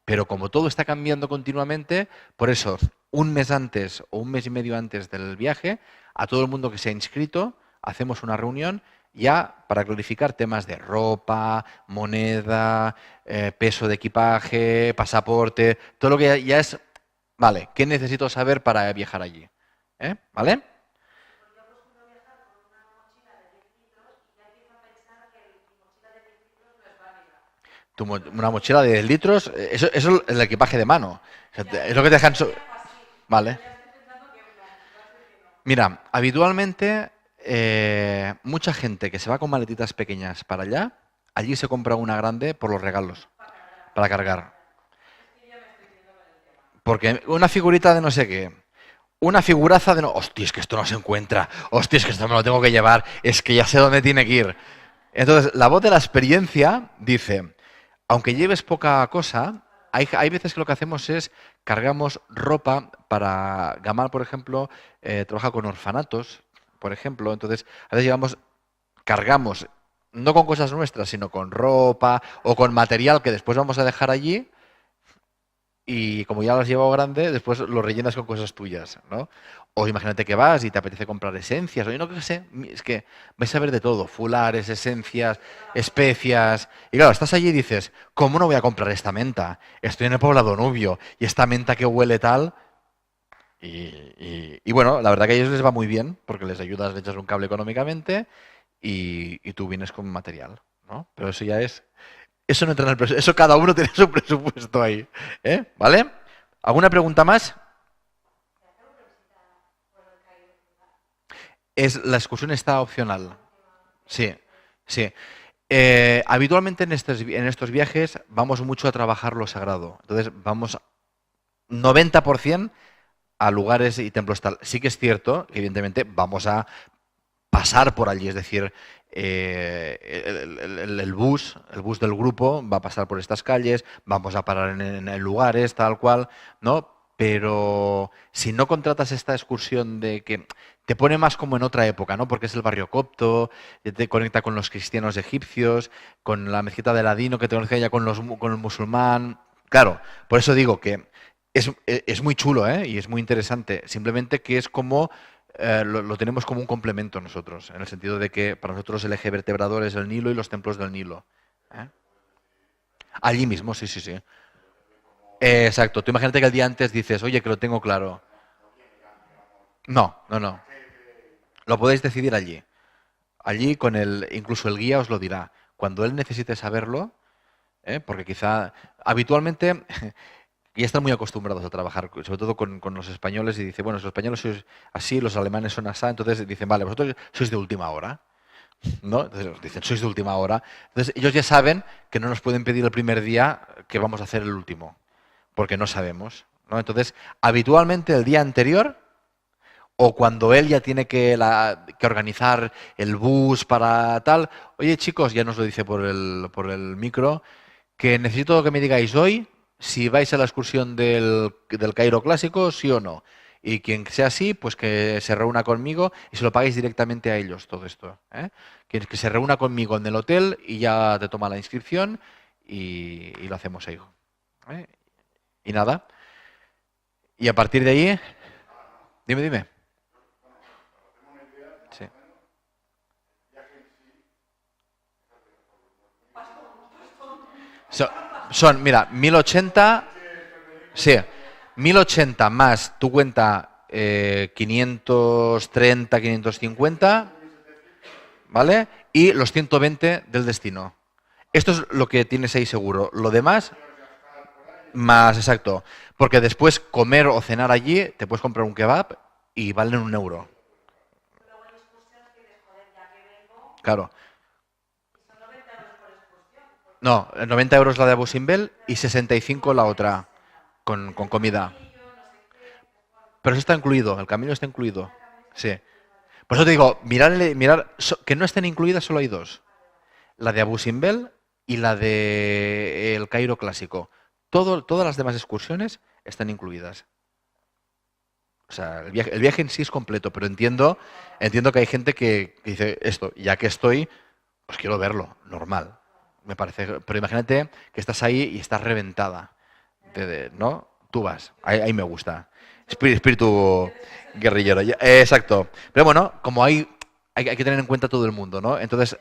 Pero como todo está cambiando continuamente, por eso, un mes antes o un mes y medio antes del viaje, a todo el mundo que se ha inscrito, hacemos una reunión ya para clarificar temas de ropa, moneda, peso de equipaje, pasaporte, todo lo que ya es, vale, ¿qué necesito saber para viajar allí? ¿Vale? Una mochila de 10 litros, eso es el equipaje de mano. O sea, es lo que te dejan... Vale. Mira, habitualmente mucha gente que se va con maletitas pequeñas para allá, allí se compra una grande por los regalos, para cargar. Porque una figurita de no sé qué, una figuraza de no... Hostia, es que esto no se encuentra. Hostia, es que esto me lo tengo que llevar. Es que ya sé dónde tiene que ir. Entonces, la voz de la experiencia dice, aunque lleves poca cosa, hay veces que lo que hacemos es cargamos ropa para... Gamal, por ejemplo, trabaja con orfanatos, por ejemplo. Entonces, a veces cargamos, no con cosas nuestras, sino con ropa o con material que después vamos a dejar allí. Y como ya lo has llevado grande, después lo rellenas con cosas tuyas, ¿no? O imagínate que vas y te apetece comprar esencias, o yo no qué sé, es que vais a ver de todo, fulares, esencias, especias. Y claro, estás allí y dices, ¿cómo no voy a comprar esta menta? Estoy en el poblado Nubio y esta menta que huele tal. Y bueno, la verdad que a ellos les va muy bien porque les ayudas, le echas un cable económicamente y tú vienes con material, ¿no? Pero eso ya es eso no entra en el presupuesto. Eso cada uno tiene su presupuesto ahí. ¿Vale? ¿Alguna pregunta más? La excursión está opcional. Sí, sí. Habitualmente en estos viajes vamos mucho a trabajar lo sagrado. Entonces vamos 90% a lugares y templos tal. Sí que es cierto que evidentemente vamos a pasar por allí, es decir, el bus del grupo va a pasar por estas calles, vamos a parar en lugares tal cual, ¿no? Pero si no contratas esta excursión de que te pone más como en otra época, ¿no? Porque es el barrio copto, te conecta con los cristianos egipcios, con la mezquita de Ladino que te conecta ya con el musulmán. Claro, por eso digo que es muy chulo, ¿eh? Y es muy interesante. Simplemente que es como lo tenemos como un complemento nosotros, en el sentido de que para nosotros el eje vertebrador es el Nilo y los templos del Nilo. ¿Eh? Allí mismo, sí, sí, sí. Exacto. Tú imagínate que el día antes dices, oye, que lo tengo claro. No, no, no. Lo podéis decidir allí. Allí incluso el guía os lo dirá. Cuando él necesite saberlo, porque quizá habitualmente ya están muy acostumbrados a trabajar, sobre todo con los españoles, y dice, bueno, los españoles sois así, los alemanes son así, entonces dicen, vale, vosotros sois de última hora, ¿no? Entonces nos dicen, sois de última hora. Entonces ellos ya saben que no nos pueden pedir el primer día que vamos a hacer el último, porque no sabemos, ¿no? Entonces, habitualmente el día anterior, o cuando él ya tiene que organizar el bus para tal, oye chicos, ya nos lo dice por el micro, que necesito que me digáis hoy si vais a la excursión del Cairo Clásico, sí o no. Y quien sea así, pues que se reúna conmigo y se lo paguéis directamente a ellos todo esto. ¿Eh? Que se reúna conmigo en el hotel y ya te toma la inscripción y lo hacemos ahí. ¿Eh? Y nada. Y a partir de ahí, dime. Sí. So- mira, 1080. Sí, 1080 más tu cuenta 530, 550, ¿vale? Y los 120 del destino. Esto es lo que tienes ahí seguro. Lo demás, más exacto. Porque después comer o cenar allí, te puedes comprar un kebab y valen 1 euro. Claro. No, 90 euros la de Abu Simbel y 65 la otra, con comida. Pero eso está incluido, el camino está incluido. Sí. Por eso te digo, que no estén incluidas solo hay dos. La de Abu Simbel y la de el Cairo Clásico. Todas las demás excursiones están incluidas. O sea, el viaje en sí es completo, pero entiendo que hay gente que dice esto, ya que estoy, pues quiero verlo, normal. Me parece. Pero imagínate que estás ahí y estás reventada. ¿No? Tú vas. Ahí me gusta. Espíritu guerrillero. Exacto. Pero bueno, como hay que tener en cuenta todo el mundo, ¿no? Entonces,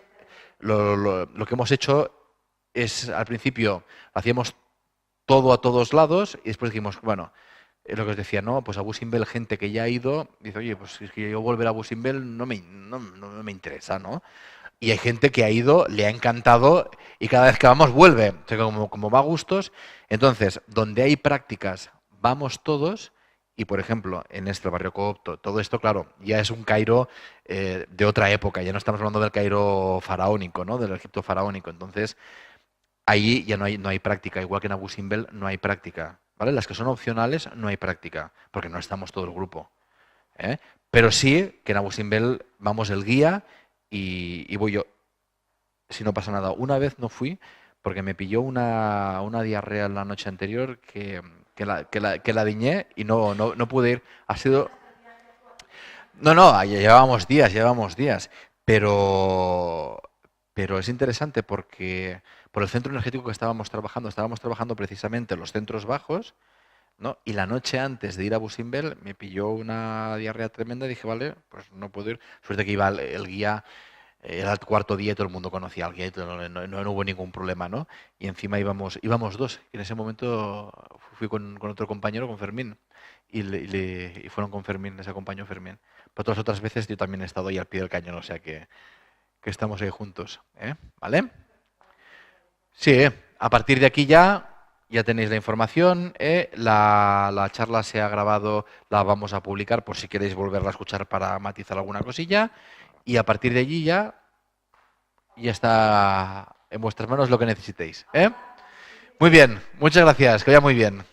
lo que hemos hecho es, al principio, hacíamos todo a todos lados y después dijimos, bueno, es lo que os decía, ¿no? Pues a Busimbel, gente que ya ha ido, dice, oye, pues es que yo volver a Busimbel no me interesa, ¿no? y hay gente que ha ido, le ha encantado y cada vez que vamos vuelve. O sea, como va a gustos. Entonces, donde hay prácticas, vamos todos. Y, por ejemplo, en este barrio Coopto, todo esto, claro, ya es un Cairo de otra época. Ya no estamos hablando del Cairo faraónico, ¿no? Del Egipto faraónico. Entonces, ahí ya no hay práctica. Igual que en Abu Simbel no hay práctica. ¿Vale? Las que son opcionales no hay práctica, porque no estamos todo el grupo. ¿Eh? Pero sí que en Abu Simbel vamos el guía y voy yo, si no pasa nada. Una vez no fui porque me pilló una diarrea la noche anterior que la diñé y no pude ir. Ha sido... No, no, ya llevábamos días, pero, pero es interesante porque por el centro energético que estábamos trabajando precisamente en los centros bajos, ¿no? Y la noche antes de ir a Busimbel me pilló una diarrea tremenda y dije, vale, pues no puedo ir. Suerte que iba el guía, era el cuarto día y todo el mundo conocía al guía y todo, no hubo ningún problema, ¿no? Y encima íbamos dos. Y en ese momento fui con otro compañero, con Fermín, y fueron con Fermín, les acompañó Fermín. Pero todas las otras veces yo también he estado ahí al pie del cañón, o sea que estamos ahí juntos, ¿eh? ¿Vale? Sí, a partir de aquí ya tenéis la información. La charla se ha grabado, la vamos a publicar por si queréis volverla a escuchar para matizar alguna cosilla. Y a partir de allí ya está en vuestras manos lo que necesitéis. ¿Eh? Muy bien, muchas gracias, que vaya muy bien.